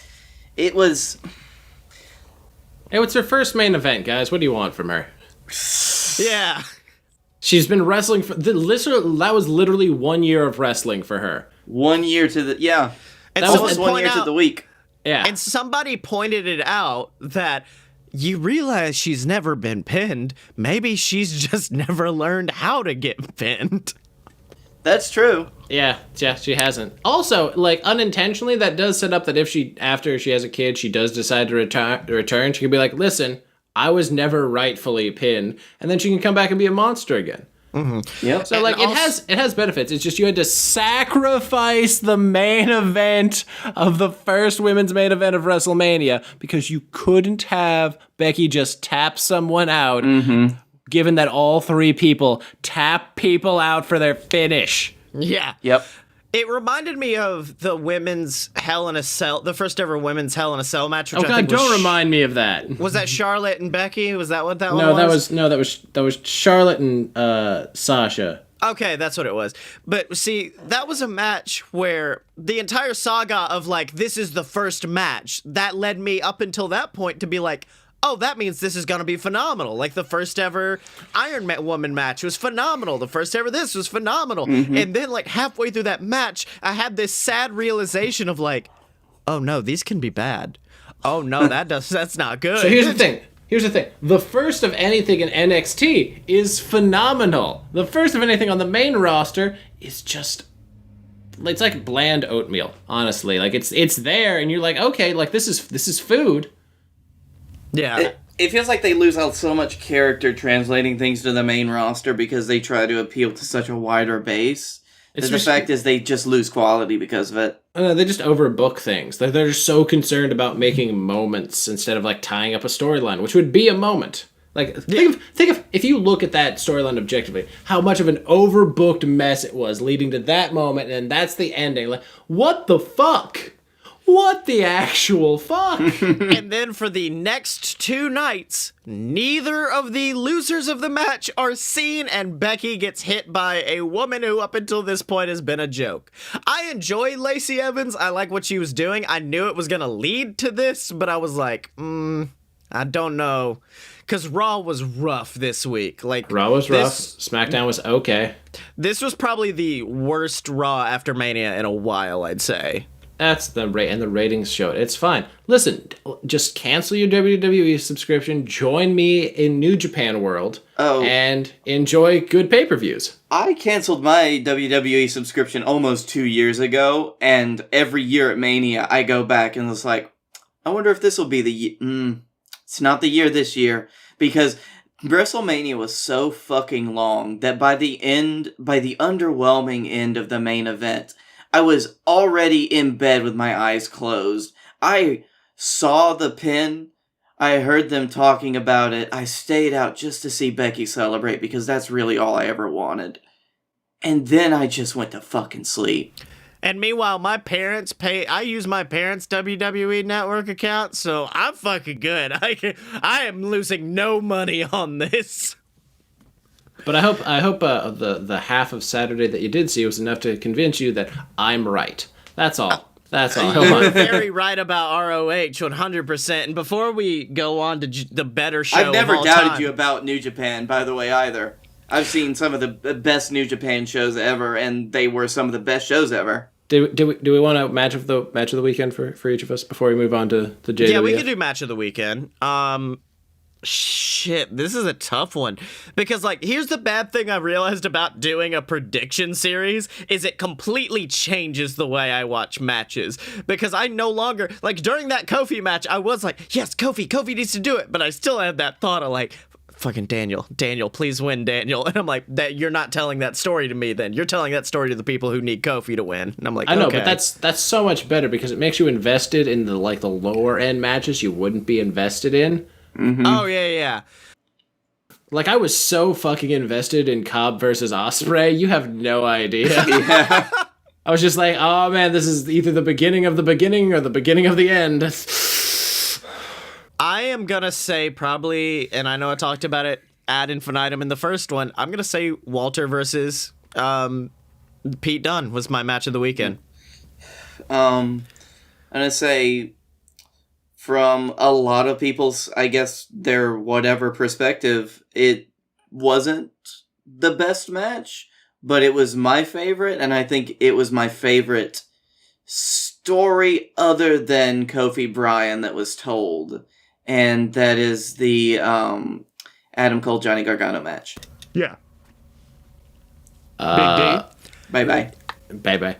Speaker 3: it was...
Speaker 2: Hey, what's her first main event, guys? What do you want from her?
Speaker 1: Yeah.
Speaker 2: She's been wrestling for... That was literally 1 year of wrestling for her.
Speaker 3: 1 year to the... Yeah.
Speaker 1: And
Speaker 3: That was 1 year to the week.
Speaker 2: Yeah.
Speaker 1: And somebody pointed it out that you realize she's never been pinned. Maybe she's just never learned how to get pinned.
Speaker 3: That's true.
Speaker 2: Yeah, she hasn't. Also, like, unintentionally, that does set up that if after she has a kid, she does decide to return, she can be like, listen, I was never rightfully pinned, and then she can come back and be a monster again.
Speaker 3: Mm-hmm. Yep.
Speaker 2: So, like, it has benefits. It's just you had to sacrifice the main event of the first women's main event of WrestleMania because you couldn't have Becky just tap someone out, given that all three people tap people out for their finish.
Speaker 1: Yeah.
Speaker 3: Yep.
Speaker 1: It reminded me of the women's Hell in a Cell, the first ever women's Hell in a Cell match. Which
Speaker 2: Oh God! Don't remind me of that.
Speaker 1: Was that Charlotte and Becky? Was that what that one was?
Speaker 2: That was Charlotte and Sasha.
Speaker 1: Okay, that's what it was. But see, that was a match where the entire saga of like this is the first match that led me up until that point to be like, oh, that means this is going to be phenomenal. Like the first ever Iron Woman match was phenomenal. The first ever this was phenomenal. And then like halfway through that match, I had this sad realization of like, oh no, these can be bad. Oh no, that's not good.
Speaker 2: So here's the thing. The first of anything in NXT is phenomenal. The first of anything on the main roster is just... It's like bland oatmeal, honestly. Like it's there and you're like, okay, like this is food.
Speaker 1: Yeah.
Speaker 3: It feels like they lose out so much character translating things to the main roster because they try to appeal to such a wider base. The fact is they just lose quality because of it.
Speaker 2: They just overbook things. They're just so concerned about making moments instead of like tying up a storyline, which would be a moment. Like think of if you look at that storyline objectively, how much of an overbooked mess it was leading to that moment, and that's the ending. Like, what the fuck? What the actual fuck?
Speaker 1: And then for the next 2 nights, neither of the losers of the match are seen, and Becky gets hit by a woman who up until this point has been a joke. I enjoy Lacey Evans. I like what she was doing. I knew it was going to lead to this, but I was like, I don't know. Because Raw was rough this week. Like
Speaker 2: Raw was rough. SmackDown was okay.
Speaker 1: This was probably the worst Raw after Mania in a while, I'd say.
Speaker 2: That's the rate, and the ratings show it. It's fine. Listen, just cancel your WWE subscription, join me in New Japan World, and enjoy good pay-per-views.
Speaker 3: I canceled my WWE subscription almost 2 years ago, and every year at Mania, I go back and it's like, I wonder if this will be the year. It's not the year this year, because WrestleMania was so fucking long that by the underwhelming end of the main event, I was already in bed with my eyes closed. I saw the pin. I heard them talking about it. I stayed out just to see Becky celebrate because that's really all I ever wanted. And then I just went to fucking sleep.
Speaker 1: And meanwhile, I use my parents' WWE Network account, so I'm fucking good. I am losing no money on this.
Speaker 2: But I hope the half of Saturday that you did see was enough to convince you that I'm right. That's all. That's all.
Speaker 1: You're very right about ROH, 100%. And before we go on to the better show
Speaker 3: I've never
Speaker 1: of all
Speaker 3: doubted
Speaker 1: time,
Speaker 3: you about New Japan, by the way, either. I've seen some of the best New Japan shows ever, and they were some of the best shows ever.
Speaker 2: Do we want a match of the weekend for each of us before we move on to the JWF?
Speaker 1: Yeah, we could do match of the weekend. Shit, this is a tough one because here's the bad thing I realized about doing a prediction series is it completely changes the way I watch matches because I no longer during that Kofi match I was like, yes, Kofi needs to do it, but I still had that thought of fucking Daniel, please win, Daniel. And I'm like, that you're not telling that story to me then. You're telling that story to the people who need Kofi to win. And I'm like,
Speaker 2: I know,
Speaker 1: okay.
Speaker 2: but that's so much better because it makes you invested in the lower end matches you wouldn't be invested in.
Speaker 3: Mm-hmm.
Speaker 1: Oh, yeah.
Speaker 2: I was so fucking invested in Cobb versus Ospreay. You have no idea.
Speaker 3: Yeah.
Speaker 2: I was just like, oh man, this is either the beginning of the beginning or the beginning of the end.
Speaker 1: I am going to say probably, and I know I talked about it ad infinitum in the first one, I'm going to say Walter versus Pete Dunne was my match of the weekend.
Speaker 3: I'm going to say from a lot of people's, I guess, their whatever perspective, it wasn't the best match, but it was my favorite, and I think it was my favorite story other than Kofi Bryan that was told. And that is the Adam Cole Johnny Gargano match.
Speaker 1: Yeah.
Speaker 3: Big D. Bye.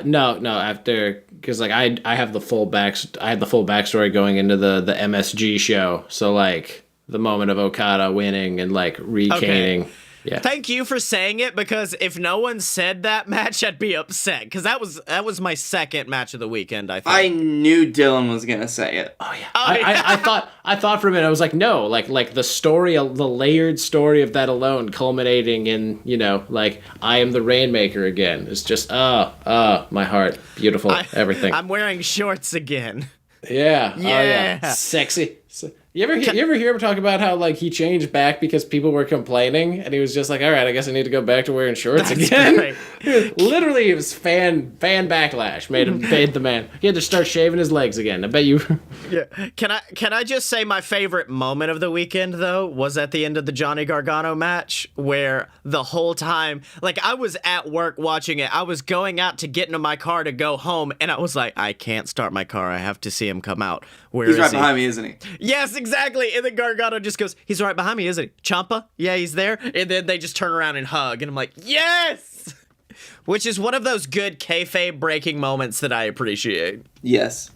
Speaker 2: No. After because I have the full backstory going into the MSG show. So the moment of Okada winning and recaning.
Speaker 1: Okay.
Speaker 2: Yeah.
Speaker 1: Thank you for saying it because if no one said that match, I'd be upset because that was my second match of the weekend. I think
Speaker 3: I knew Dylan was gonna say it.
Speaker 2: Oh yeah. I thought for a minute. I was like, no, the story, the layered story of that alone, culminating in I am the Rainmaker again. It's just my heart, beautiful, everything.
Speaker 1: I'm wearing shorts again.
Speaker 2: Yeah.
Speaker 1: Yeah.
Speaker 2: Oh yeah. Sexy. You ever hear him talk about how he changed back because people were complaining and he was just like, all right, I guess I need to go back to wearing shorts again. Literally, it was fan backlash made the man. He had to start shaving his legs again. I bet you.
Speaker 1: Yeah. Can I just say my favorite moment of the weekend though was at the end of the Johnny Gargano match where the whole time I was at work watching it. I was going out to get into my car to go home and I was like, I can't start my car. I have to see him come out.
Speaker 3: He's right behind me, isn't he?
Speaker 1: Yes, exactly. And then Gargano just goes, he's right behind me, isn't he? Ciampa? Yeah, he's there. And then they just turn around and hug. And I'm like, yes! Which is one of those good kayfabe breaking moments that I appreciate.
Speaker 3: Yes.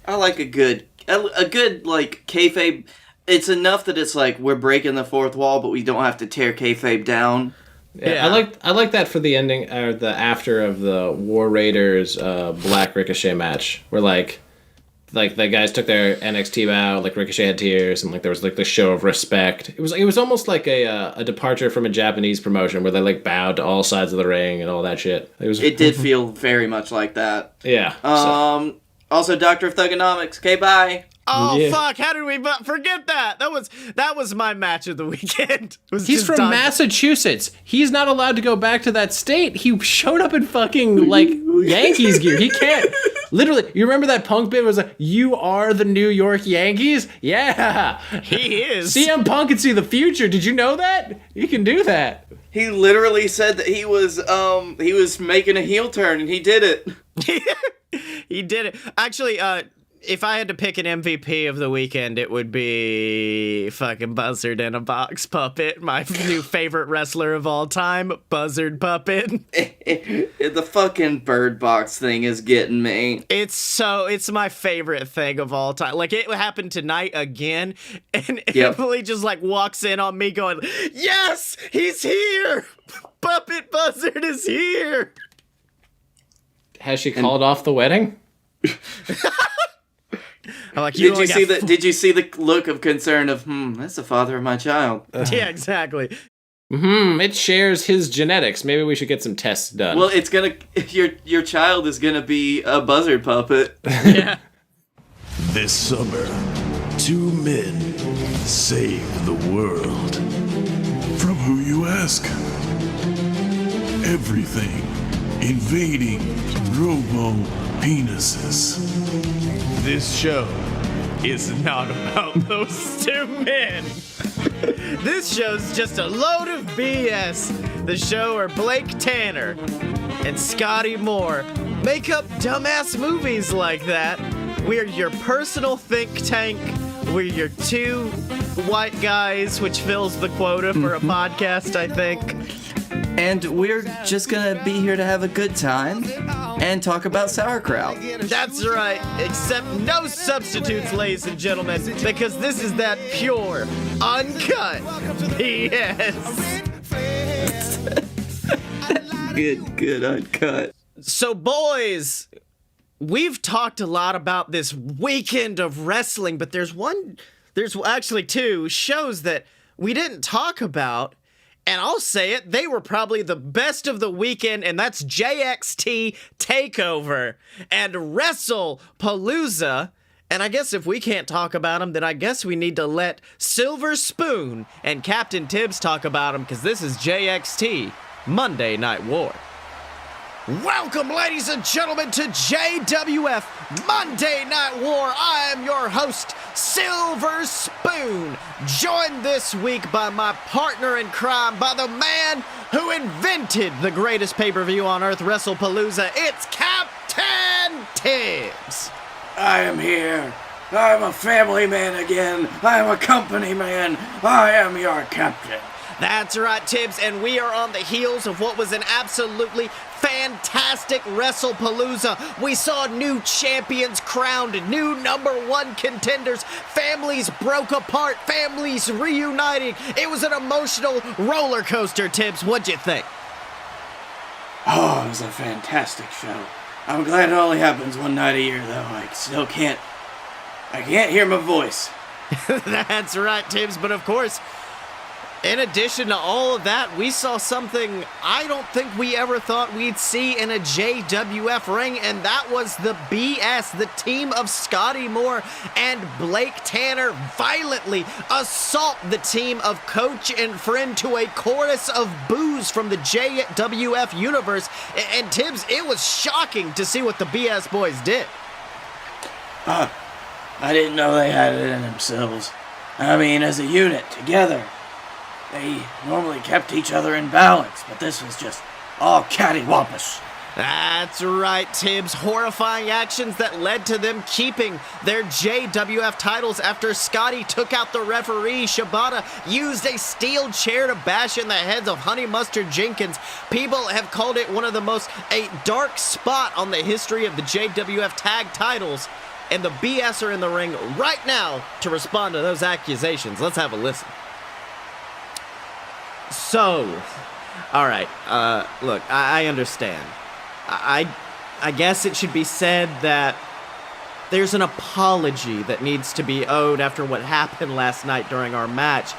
Speaker 3: I like a good kayfabe. It's enough that it's we're breaking the fourth wall, but we don't have to tear kayfabe down.
Speaker 2: Yeah. I like that for the ending or the after of the War Raiders Black Ricochet match where the guys took their NXT bow, Ricochet had tears, and there was the show of respect. It was almost like a departure from a Japanese promotion where they bowed to all sides of the ring and all that shit.
Speaker 3: It did feel very much like that.
Speaker 2: Yeah.
Speaker 3: Also, Doctor of Thugonomics. Okay, bye.
Speaker 1: Oh yeah. Fuck! How did we forget that? That was my match of the weekend.
Speaker 2: He's from Massachusetts. He's not allowed to go back to that state. He showed up in fucking Yankees gear. He can't. Literally, you remember that Punk bit was "You are the New York Yankees"? Yeah,
Speaker 1: he is.
Speaker 2: CM Punk can see the future. Did you know that? He can do that.
Speaker 3: He literally said that he was making a heel turn, and he did it.
Speaker 1: He did it. Actually, if I had to pick an MVP of the weekend, it would be fucking Buzzard in a Box Puppet, my new favorite wrestler of all time, Buzzard Puppet.
Speaker 3: The fucking Bird Box thing is getting me.
Speaker 1: It's my favorite thing of all time. Like, it happened tonight again, and
Speaker 3: Yep.
Speaker 1: Emily just like walks in on me going, yes, he's here. Puppet Buzzard is here.
Speaker 2: Has she called off the wedding?
Speaker 1: I'm like,
Speaker 3: Did you see the look of concern of, that's the father of my child?
Speaker 1: Yeah, exactly.
Speaker 2: It shares his genetics. Maybe we should get some tests done.
Speaker 3: Well, it's gonna, your child is gonna be a buzzard puppet.
Speaker 1: Yeah.
Speaker 4: This summer, 2 men save the world. From who you ask? Everything invading robo-penises.
Speaker 1: This show is not about those 2 men. This show's just a load of BS. The show where Blake Tanner and Scotty Moore make up dumbass movies like that. We're your personal think tank. We're your 2 white guys, which fills the quota for a podcast, I think.
Speaker 3: And we're just gonna be here to have a good time and talk about sauerkraut.
Speaker 1: That's right, except no substitutes, ladies and gentlemen, because this is that pure, uncut BS.
Speaker 3: Good, uncut.
Speaker 1: So, boys, we've talked a lot about this weekend of wrestling, but there's actually 2 shows that we didn't talk about. And I'll say it, they were probably the best of the weekend, and that's JXT TakeOver and WrestlePalooza. And I guess if we can't talk about them, then I guess we need to let Silver Spoon and Captain Tibbs talk about them, because this is JXT Monday Night War. Welcome, ladies and gentlemen, to JWF Monday Night War. I am your host, Silver Spoon, joined this week by my partner in crime, by the man who invented the greatest pay-per-view on earth, WrestlePalooza. It's Captain Tibbs.
Speaker 3: I am here. I am a family man again. I am a company man. I am your captain.
Speaker 1: That's right, Tibbs, and we are on the heels of what was an absolutely fantastic WrestlePalooza. We saw new champions crowned, new #1 contenders, families broke apart, families reuniting. It was an emotional roller coaster, Tibbs. What'd you think?
Speaker 3: Oh, it was a fantastic show. I'm glad it only happens one night a year, though. I can't hear my voice.
Speaker 1: That's right, Tibbs, but of course, in addition to all of that, we saw something I don't think we ever thought we'd see in a JWF ring, and that was the BS, the team of Scotty Moore and Blake Tanner violently assault the team of Coach and Friend to a chorus of boos from the JWF universe. And Tibbs, it was shocking to see what the BS boys did.
Speaker 3: I didn't know they had it in themselves. I mean, as a unit, together. They normally kept each other in balance, but this was just all cattywampus.
Speaker 1: That's right, Tibbs. Horrifying actions that led to them keeping their JWF titles after Scotty took out the referee. Shibata used a steel chair to bash in the heads of Honey Mustard Jenkins. People have called it one of the most a dark spot on the history of the JWF tag titles. And the BS are in the ring right now to respond to those accusations. Let's have a listen. So, all right, look, I understand. I guess it should be said that there's an apology that needs to be owed after what happened last night during our match.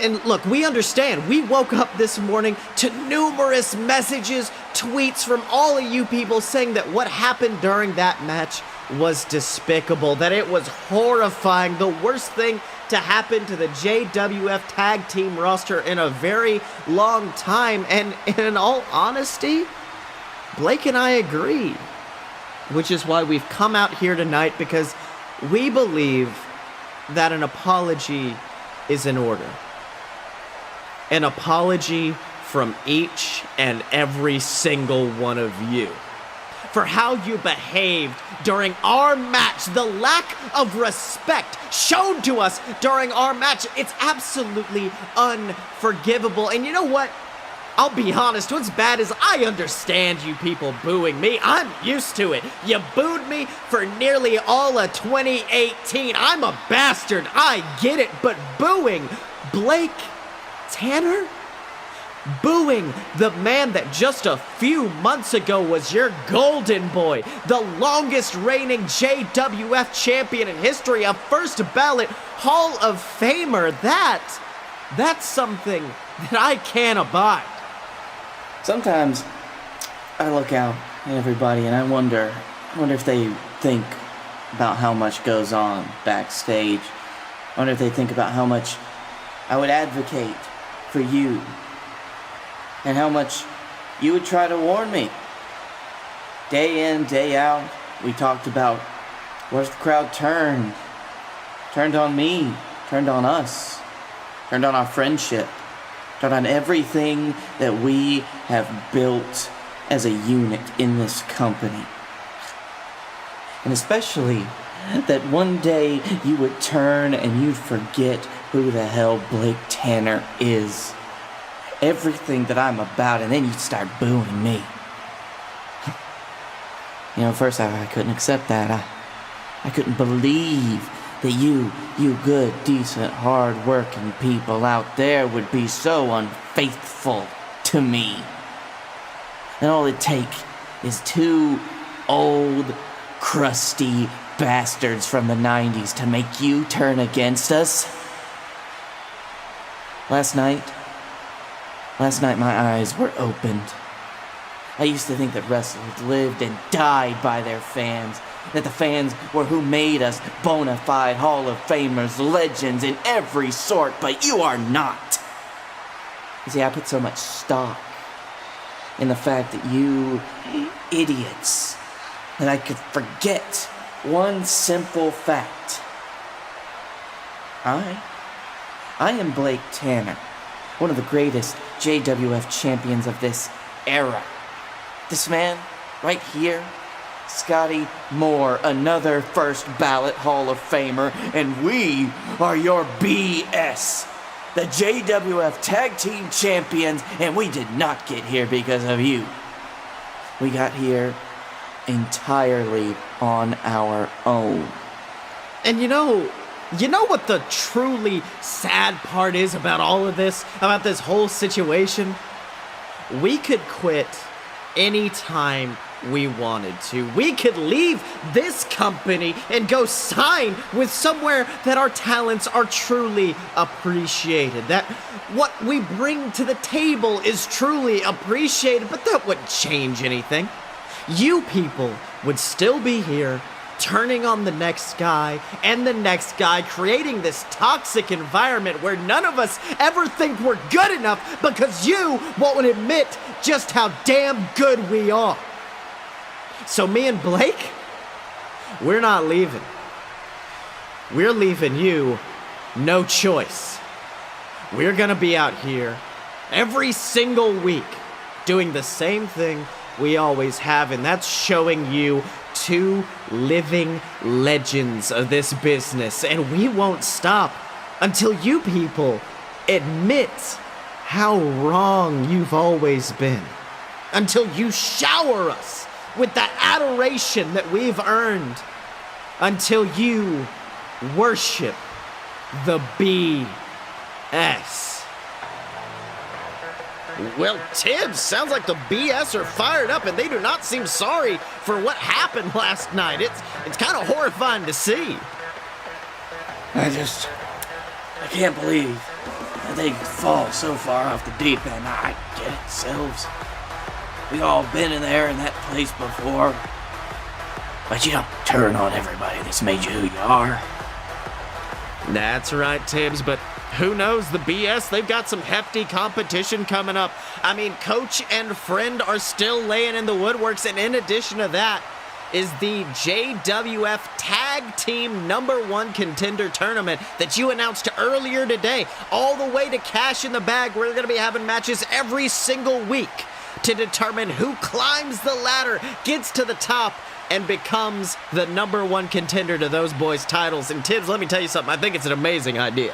Speaker 1: And look, we understand. We woke up this morning to numerous messages, tweets from all of you people saying that what happened during that match was despicable, that it was horrifying, the worst thing to happen to the JWF tag team roster in a very long time. And in all honesty, Blake and I agree, which is why we've come out here tonight, because we believe that an apology is in order. An apology from each and every single one of you. for how you behaved during our match. The lack of respect shown to us during our match. It's absolutely unforgivable. And you know what? I'll be honest, what's bad is I understand you people booing me. I'm used to it. You booed me for nearly all of 2018. I'm a bastard. I get it. But booing Blake Tanner? Booing the man that just a few months ago was your golden boy, the longest reigning JWF champion in history, a first ballot Hall of Famer. That's something that I can't abide.
Speaker 3: Sometimes I look out at everybody and I wonder if they think about how much goes on backstage. I wonder if they think about how much I would advocate for you and how much you would try to warn me. Day in, day out, we talked about where's the crowd turned on me, turned on us, turned on our friendship, turned on everything that we have built as a unit in this company. And especially that one day you would turn and you'd forget who the hell Blake Tanner is. Everything that I'm about, and then you'd start booing me. You know, first I couldn't accept that. I couldn't believe that you good, decent, hard-working people out there would be so unfaithful to me. And all it takes is two old, crusty bastards from the 90s to make you turn against us. Last night my eyes were opened. I used to think that wrestlers lived and died by their fans, that the fans were who made us bona fide Hall of Famers, legends in every sort, but you are not. You see, I put so much stock in the fact that you idiots, that I could forget one simple fact. I am Blake Tanner, one of the greatest JWF champions of this era. This man, right here, Scotty Moore, another first ballot Hall of Famer, and we are your BS, the JWF Tag Team Champions, and we did not get here because of you. We got here entirely on our own.
Speaker 1: And you know what the truly sad part is about all of this, about this whole situation? We could quit anytime we wanted to. We could leave this company and go sign with somewhere that our talents are truly appreciated, that what we bring to the table is truly appreciated, but that wouldn't change anything. You people would still be here, turning on the next guy and the next guy, creating this toxic environment where none of us ever think we're good enough because you won't admit just how damn good we are. So me and Blake, we're not leaving. We're leaving you no choice. We're gonna be out here every single week doing the same thing we always have, and that's showing you two living legends of this business, and we won't stop until you people admit how wrong you've always been, until you shower us with the adoration that we've earned, until you worship the BS. Well, Tibbs, sounds like the BS are fired up and they do not seem sorry for what happened last night. It's kind of horrifying to see.
Speaker 3: I can't believe that they fall so far off the deep end. I get it, Silves. We all been in there in that place before. But you don't turn on everybody that's made you who you are.
Speaker 1: That's right, Tibbs, but who knows, the BS, they've got some hefty competition coming up. I mean, Coach and Friend are still laying in the woodworks, and in addition to that is the JWF Tag Team #1 Contender Tournament that you announced earlier today, all the way to Cash in the Bag. We're going to be having matches every single week to determine who climbs the ladder, gets to the top, and becomes the #1 contender to those boys' titles. And Tibbs, let me tell you something. I think it's an amazing idea.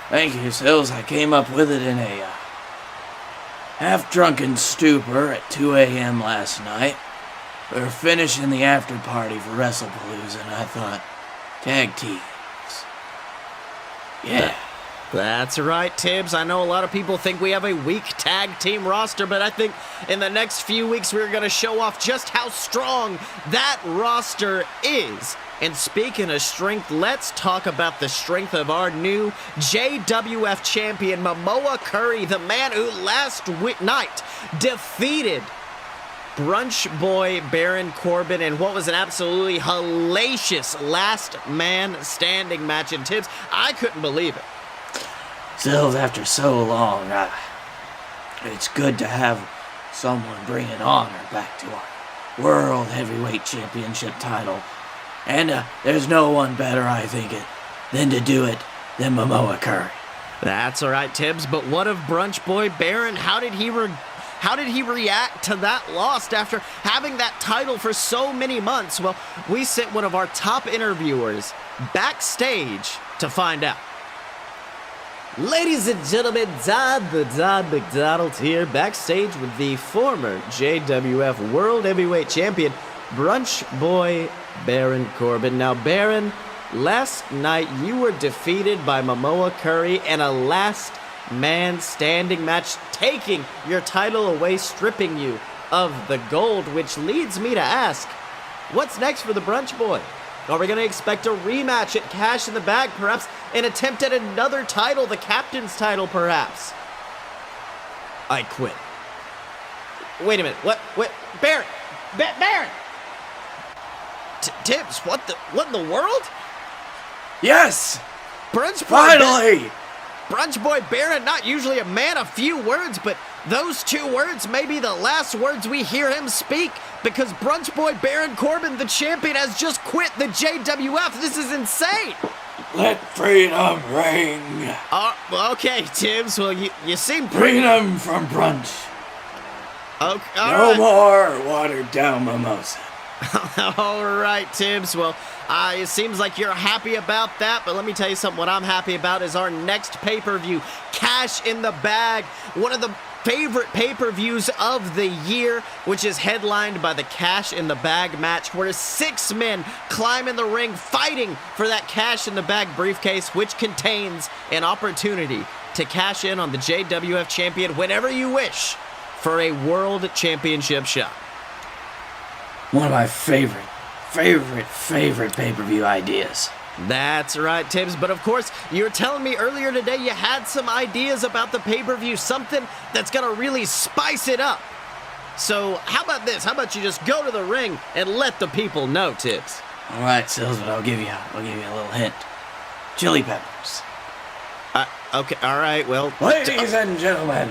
Speaker 3: Thank you, Sills. I came up with it in a half-drunken stupor at 2 a.m. last night. We were finishing the after party for WrestlePalooza, and I thought, tag teams. Yeah.
Speaker 1: That's right, Tibbs. I know a lot of people think we have a weak tag team roster, but I think in the next few weeks we're going to show off just how strong that roster is. And speaking of strength, let's talk about the strength of our new JWF champion, Momoa Curry, the man who last night defeated Brunch Boy Baron Corbin in what was an absolutely hellacious last man standing match. And Tibbs, I couldn't believe it.
Speaker 3: Sills, after so long, it's good to have someone bringing honor back to our World Heavyweight Championship title. And there's no one better, I think, than to do it than Momoa Curry.
Speaker 1: That's all right, Tibbs, but what of Brunch Boy Baron? How did he react to that loss after having that title for so many months? Well, we sent one of our top interviewers backstage to find out. Ladies and gentlemen, the Don McDonald here, backstage with the former JWF World Heavyweight Champion, Brunch Boy Baron Corbin. Now, Baron, last night you were defeated by Momoa Curry in a last man standing match, taking your title away, stripping you of the gold, which leads me to ask, what's next for the Brunch Boy? Are we going to expect a rematch at Cash in the Bag, perhaps an attempt at another title, the captain's title, perhaps? I quit. Wait a minute, what, Baron, Baron! Tibbs, what in the world?
Speaker 3: Yes!
Speaker 1: Brunch Boy
Speaker 3: Finally!
Speaker 1: Brunch Boy Baron, not usually a man of few words, but those 2 words may be the last words we hear him speak, because Brunch Boy Baron Corbin, the champion, has just quit the JWF. This is insane.
Speaker 3: Let freedom ring.
Speaker 1: Okay, Tibbs. Well, you seem
Speaker 3: Freedom from brunch.
Speaker 1: Okay,
Speaker 3: No more watered down mimosa.
Speaker 1: All right, Tibbs. Well, it seems like you're happy about that, but let me tell you something. What I'm happy about is our next pay-per-view, Cash in the Bag, one of the favorite pay-per-views of the year, which is headlined by the Cash in the Bag match, where 6 men climb in the ring fighting for that Cash in the Bag briefcase, which contains an opportunity to cash in on the JWF champion whenever you wish for a world championship shot.
Speaker 3: One of my favorite pay-per-view ideas.
Speaker 1: That's right, Tibbs. But of course, you were telling me earlier today you had some ideas about the pay-per-view, something that's going to really spice it up. So how about this? How about you just go to the ring and let the people know, Tibbs?
Speaker 3: All right, Sills, but I'll give you a little hint. Chili peppers.
Speaker 1: Okay, all right, well...
Speaker 3: Ladies and gentlemen,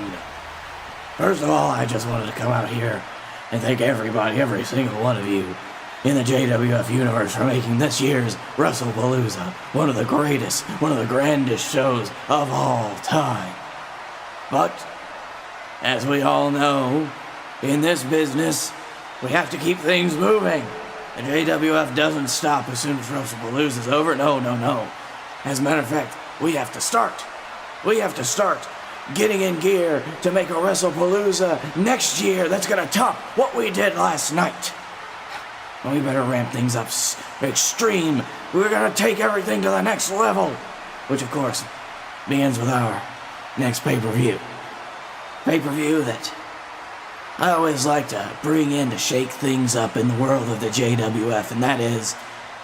Speaker 3: first of all, I just wanted to come out here and thank everybody, every single one of you in the JWF universe for making this year's WrestlePalooza one of the greatest, one of the grandest shows of all time. But, as we all know, in this business, we have to keep things moving. The JWF doesn't stop as soon as WrestlePalooza is over. No. As a matter of fact, we have to start. We have to start getting in gear to make a WrestlePalooza next year that's gonna top what we did last night. And we better ramp things up extreme. We're gonna take everything to the next level, which of course begins with our next pay-per-view. Pay-per-view that I always like to bring in to shake things up in the world of the JWF, and that is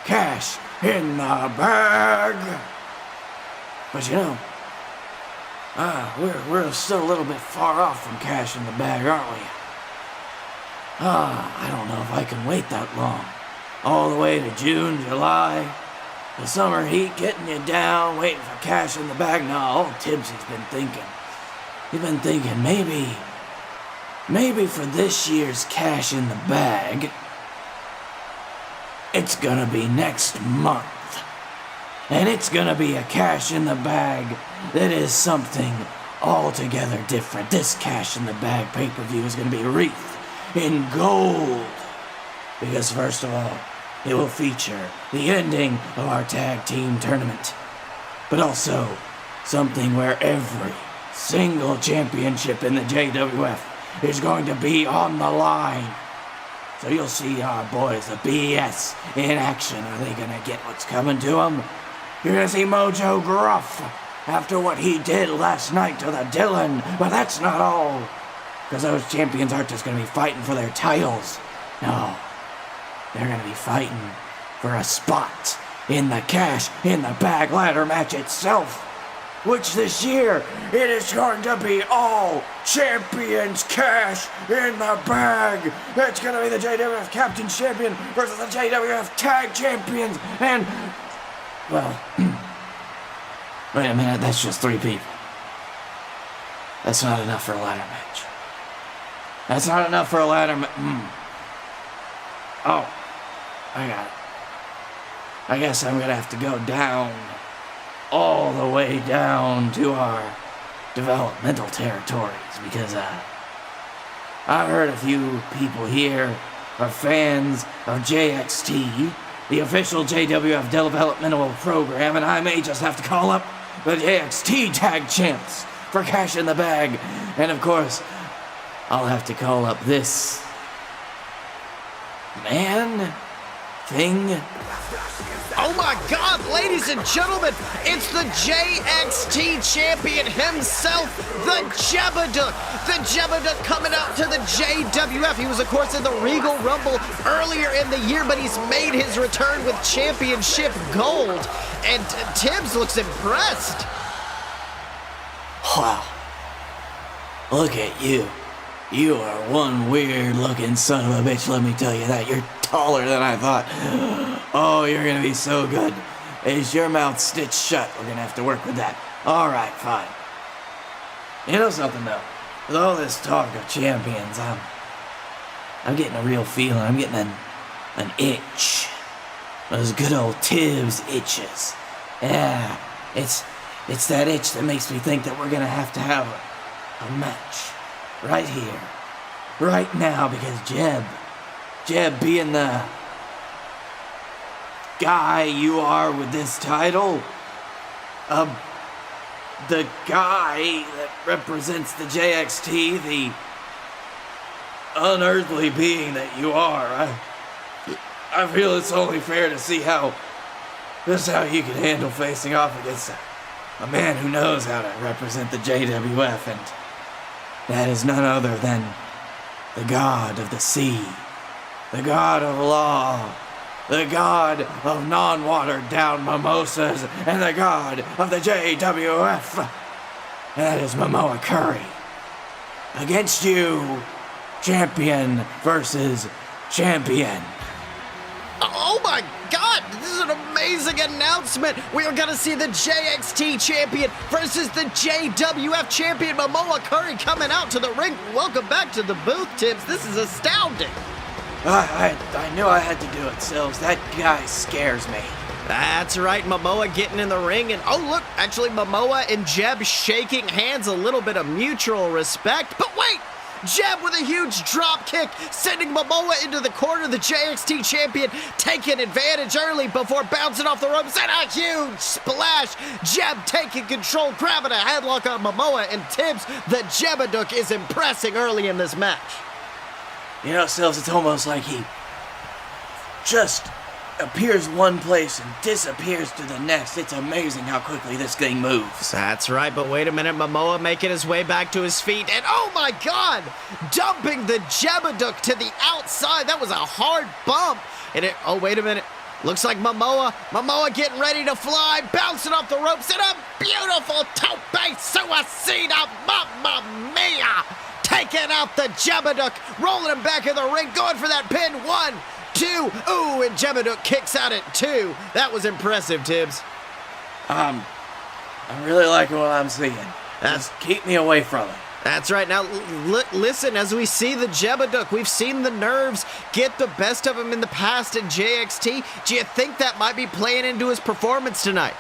Speaker 3: Cash in the Bag. But you know, we're still a little bit far off from Cash in the Bag, aren't we? I don't know if I can wait that long. All the way to June, July, the summer heat getting you down, waiting for Cash in the Bag. No, old Tibbsy's been thinking. He's been thinking maybe for this year's Cash in the Bag, it's gonna be next month. And it's gonna be a Cash in the Bag that is something altogether different. This Cash in the Bag pay-per-view is going to be wreathed in gold. Because first of all, it will feature the ending of our tag team tournament. But also, something where every single championship in the JWF is going to be on the line. So you'll see our boys, the BS, in action. Are they gonna get what's coming to them? You're gonna see Mojo Gruff after what he did last night to the Dylan. But that's not all. Because those champions aren't just gonna be fighting for their titles. No. They're gonna be fighting for a spot in the Cash in the Bag ladder match itself. Which this year, it is going to be all champions Cash in the Bag. It's going to be the JWF Captain Champion versus the JWF Tag Champions. And, well, wait a minute, that's just 3 people. That's not enough for a ladder match. That's not enough for a ladder match. Oh, I got it. I guess I'm going to have to go down. All the way down to our developmental territories because I've heard a few people here are fans of JXT, the official JWF developmental program, and I may just have to call up the JXT Tag Champs for Cash in the Bag. And of course, I'll have to call up this man thing.
Speaker 1: Oh my God, ladies and gentlemen, it's the JXT champion himself, the Jebedick. The Jebedick coming out to the JWF. He was, of course, in the Regal Rumble earlier in the year, but he's made his return with championship gold. And Tibbs looks impressed.
Speaker 3: Wow. Look at you. You are one weird-looking son of a bitch, let me tell you that. You're taller than I thought. Oh, you're gonna be so good. Is your mouth stitched shut? We're gonna have to work with that. Alright, fine. You know something, though? With all this talk of champions, I'm getting a real feeling. I'm getting an itch. Those good old Tibbs itches. Yeah, it's that itch that makes me think that we're gonna have a match. Right here. Right now, because Jeb being the guy you are with this title, the guy that represents the JXT, the unearthly being that you are, I feel it's only fair to see how you can handle facing off against a man who knows how to represent the JWF, and that is none other than the God of the sea, the God of law, the God of non-watered down mimosas, and the God of the JWF. And that is Momoa Curry. Against you, champion versus champion.
Speaker 1: Oh my God, this is an amazing announcement. We are going to see the JXT champion versus the JWF champion, Momoa Curry, coming out to the ring. Welcome back to the booth, Tibbs. This is astounding.
Speaker 3: I knew I had to do it, Sills. That guy scares me.
Speaker 1: That's right, Momoa getting in the ring, and oh look, actually Momoa and Jeb shaking hands, a little bit of mutual respect. But wait! Jeb with a huge drop kick, sending Momoa into the corner. The JXT champion taking advantage early before bouncing off the ropes, and a huge splash. Jeb taking control, grabbing a headlock on Momoa, and Tibbs, the Jebedick, is impressing early in this match.
Speaker 3: You know, Sills, it's almost like he just appears one place and disappears to the next. It's amazing how quickly this thing moves.
Speaker 1: That's right, but wait a minute, Momoa making his way back to his feet, and oh my God, dumping the Jebedick to the outside. That was a hard bump, and oh wait a minute, looks like Momoa getting ready to fly, bouncing off the ropes, and a beautiful tope suicida, mamma mia, taking out the Jebedick, rolling him back in the ring, going for that pin. 1, 2, ooh, and Jebedick kicks out at 2. That was impressive, Tibbs.
Speaker 3: I'm really liking what I'm seeing. Just keep me away from it.
Speaker 1: That's right. Now, listen, as we see the Jebedick, we've seen the nerves get the best of him in the past in JXT. Do you think that might be playing into his performance tonight?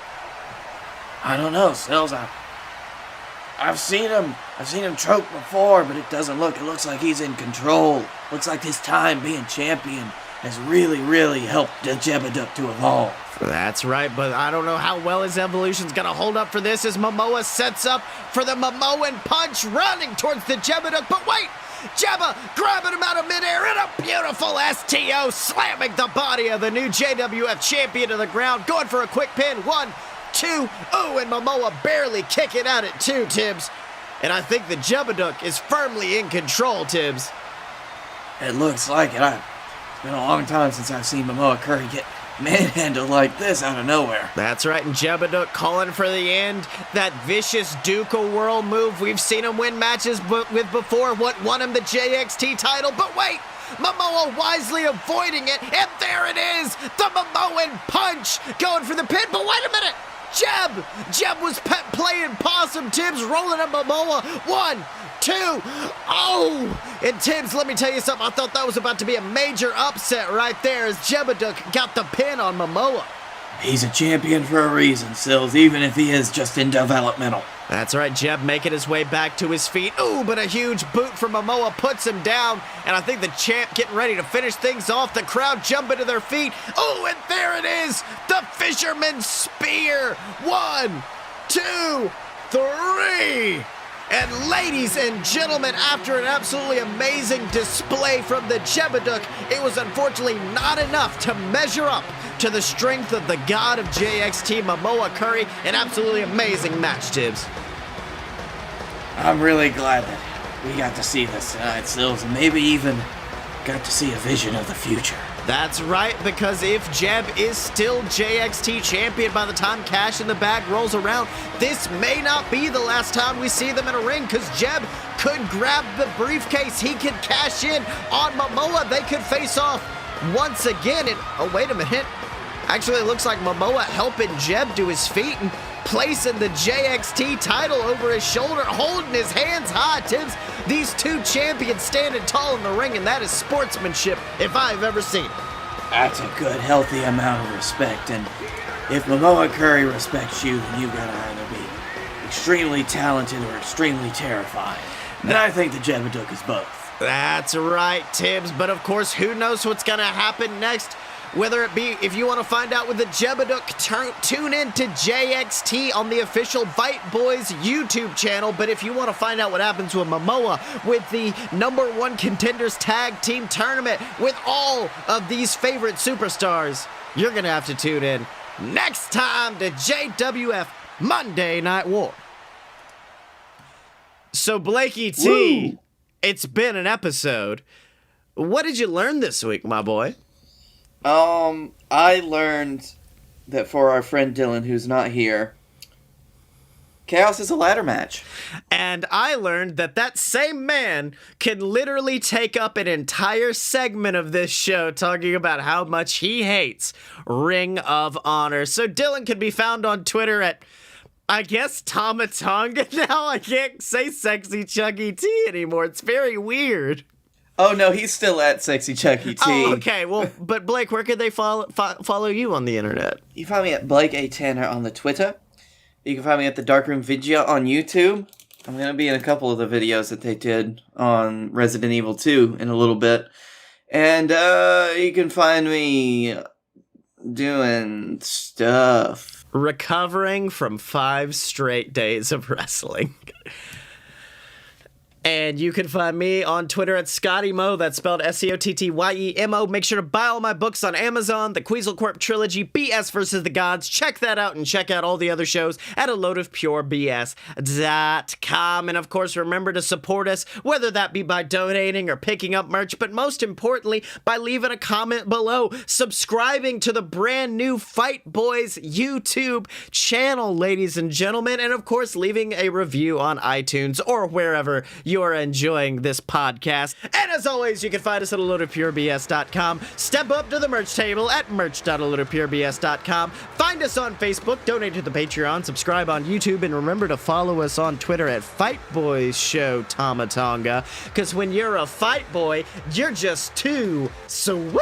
Speaker 3: I don't know, Sills. I've seen him choke before, but it looks like he's in control. Looks like his time being champion has really, really helped the Jebedick to evolve.
Speaker 1: That's right, but I don't know how well his evolution's gonna hold up for this as Momoa sets up for the Momoan punch, running towards the Jebedick, but wait! Jebba grabbing him out of midair in a beautiful STO, slamming the body of the new JWF champion to the ground, going for a quick pin. 1, 2, ooh, and Momoa barely kicking out at 2, Tibbs. And I think the Jebedick is firmly in control, Tibbs.
Speaker 3: It looks like it. It's been a long time since I've seen Momoa Curry get manhandled like this out of nowhere.
Speaker 1: That's right, and Jebedick calling for the end. That vicious Ducal Whirl move we've seen him win matches with before. What won him the JXT title? But wait! Momoa wisely avoiding it, and there it is! The Momoan punch! Going for the pin, but wait a minute! Jeb was playing possum. Tibbs rolling up Momoa. 1, 2, oh! And Tibbs, let me tell you something. I thought that was about to be a major upset right there as Jebedick got the pin on Momoa.
Speaker 3: He's a champion for a reason, Sills, even if he is just in developmental.
Speaker 1: That's right, Jeb making his way back to his feet. Ooh, but a huge boot from Momoa puts him down. And I think the champ getting ready to finish things off. The crowd jumping to their feet. Ooh, and there it is. The Fisherman's Spear. 1, 2, 3. And ladies and gentlemen, after an absolutely amazing display from the Jebedick, it was unfortunately not enough to measure up to the strength of the god of JXT, Momoa Curry. An absolutely amazing match, Tibbs.
Speaker 3: I'm really glad that we got to see this tonight, Sills, and maybe even got to see a vision of the future.
Speaker 1: That's right, because if Jeb is still JXT champion by the time Cash in the Bag rolls around, this may not be the last time we see them in a ring, because Jeb could grab the briefcase. He could cash in on Momoa. They could face off once again. And oh, wait a minute. Actually, it looks like Momoa helping Jeb to his feet and placing the JXT title over his shoulder, holding his hands high, Tibbs. These two champions standing tall in the ring, and that is sportsmanship if I've ever seen it.
Speaker 3: That's a good, healthy amount of respect, and if Momoa Curry respects you, then you gotta either be extremely talented or extremely terrifying. And I think the Jebedick is both.
Speaker 1: That's right, Tibbs, but of course, who knows what's gonna happen next? Whether it be, if you want to find out with the Jebedick, tune in to JXT on the official Fight Boys YouTube channel. But if you want to find out what happens with Momoa, with the #1 Contenders Tag Team Tournament, with all of these favorite superstars, you're going to have to tune in next time to JWF Monday Night War. So, Blakey T, woo, it's been an episode. What did you learn this week, my boy?
Speaker 3: I learned that for our friend Dylan, who's not here, Chaos is a ladder match.
Speaker 1: And I learned that that same man can literally take up an entire segment of this show talking about how much he hates Ring of Honor. So Dylan can be found on Twitter at, I guess, Tomatonga now. I can't say Sexy Chucky T anymore. It's very weird.
Speaker 3: Oh, no, he's still at Sexy Chucky T.
Speaker 1: Oh, okay. Well, but Blake, where could they follow you on the internet?
Speaker 3: You can find me at Blake A. Tanner on the Twitter. You can find me at the Darkroom Vidya on YouTube. I'm going to be in a couple of the videos that they did on Resident Evil 2 in a little bit. And you can find me doing stuff.
Speaker 1: Recovering from 5 straight days of wrestling. And you can find me on Twitter at ScottyMo. That's spelled SCOTTYEMO. Make sure to buy all my books on Amazon. The Queasel Corp Trilogy, BS vs. the Gods. Check that out and check out all the other shows at AloadOfPureBS.com. And of course, remember to support us, whether that be by donating or picking up merch, but most importantly, by leaving a comment below, subscribing to the brand new Fight Boys YouTube channel, ladies and gentlemen, and of course, leaving a review on iTunes or wherever you are enjoying this podcast. And as always, you can find us at AloadOfPureBS.com. Step up to the merch table at merch.AloadOfPureBS.com. Find us on Facebook, donate to the Patreon, subscribe on YouTube, and remember to follow us on Twitter at Fight Boys Show Tomatonga. Because when you're a fight boy, you're just too sweet.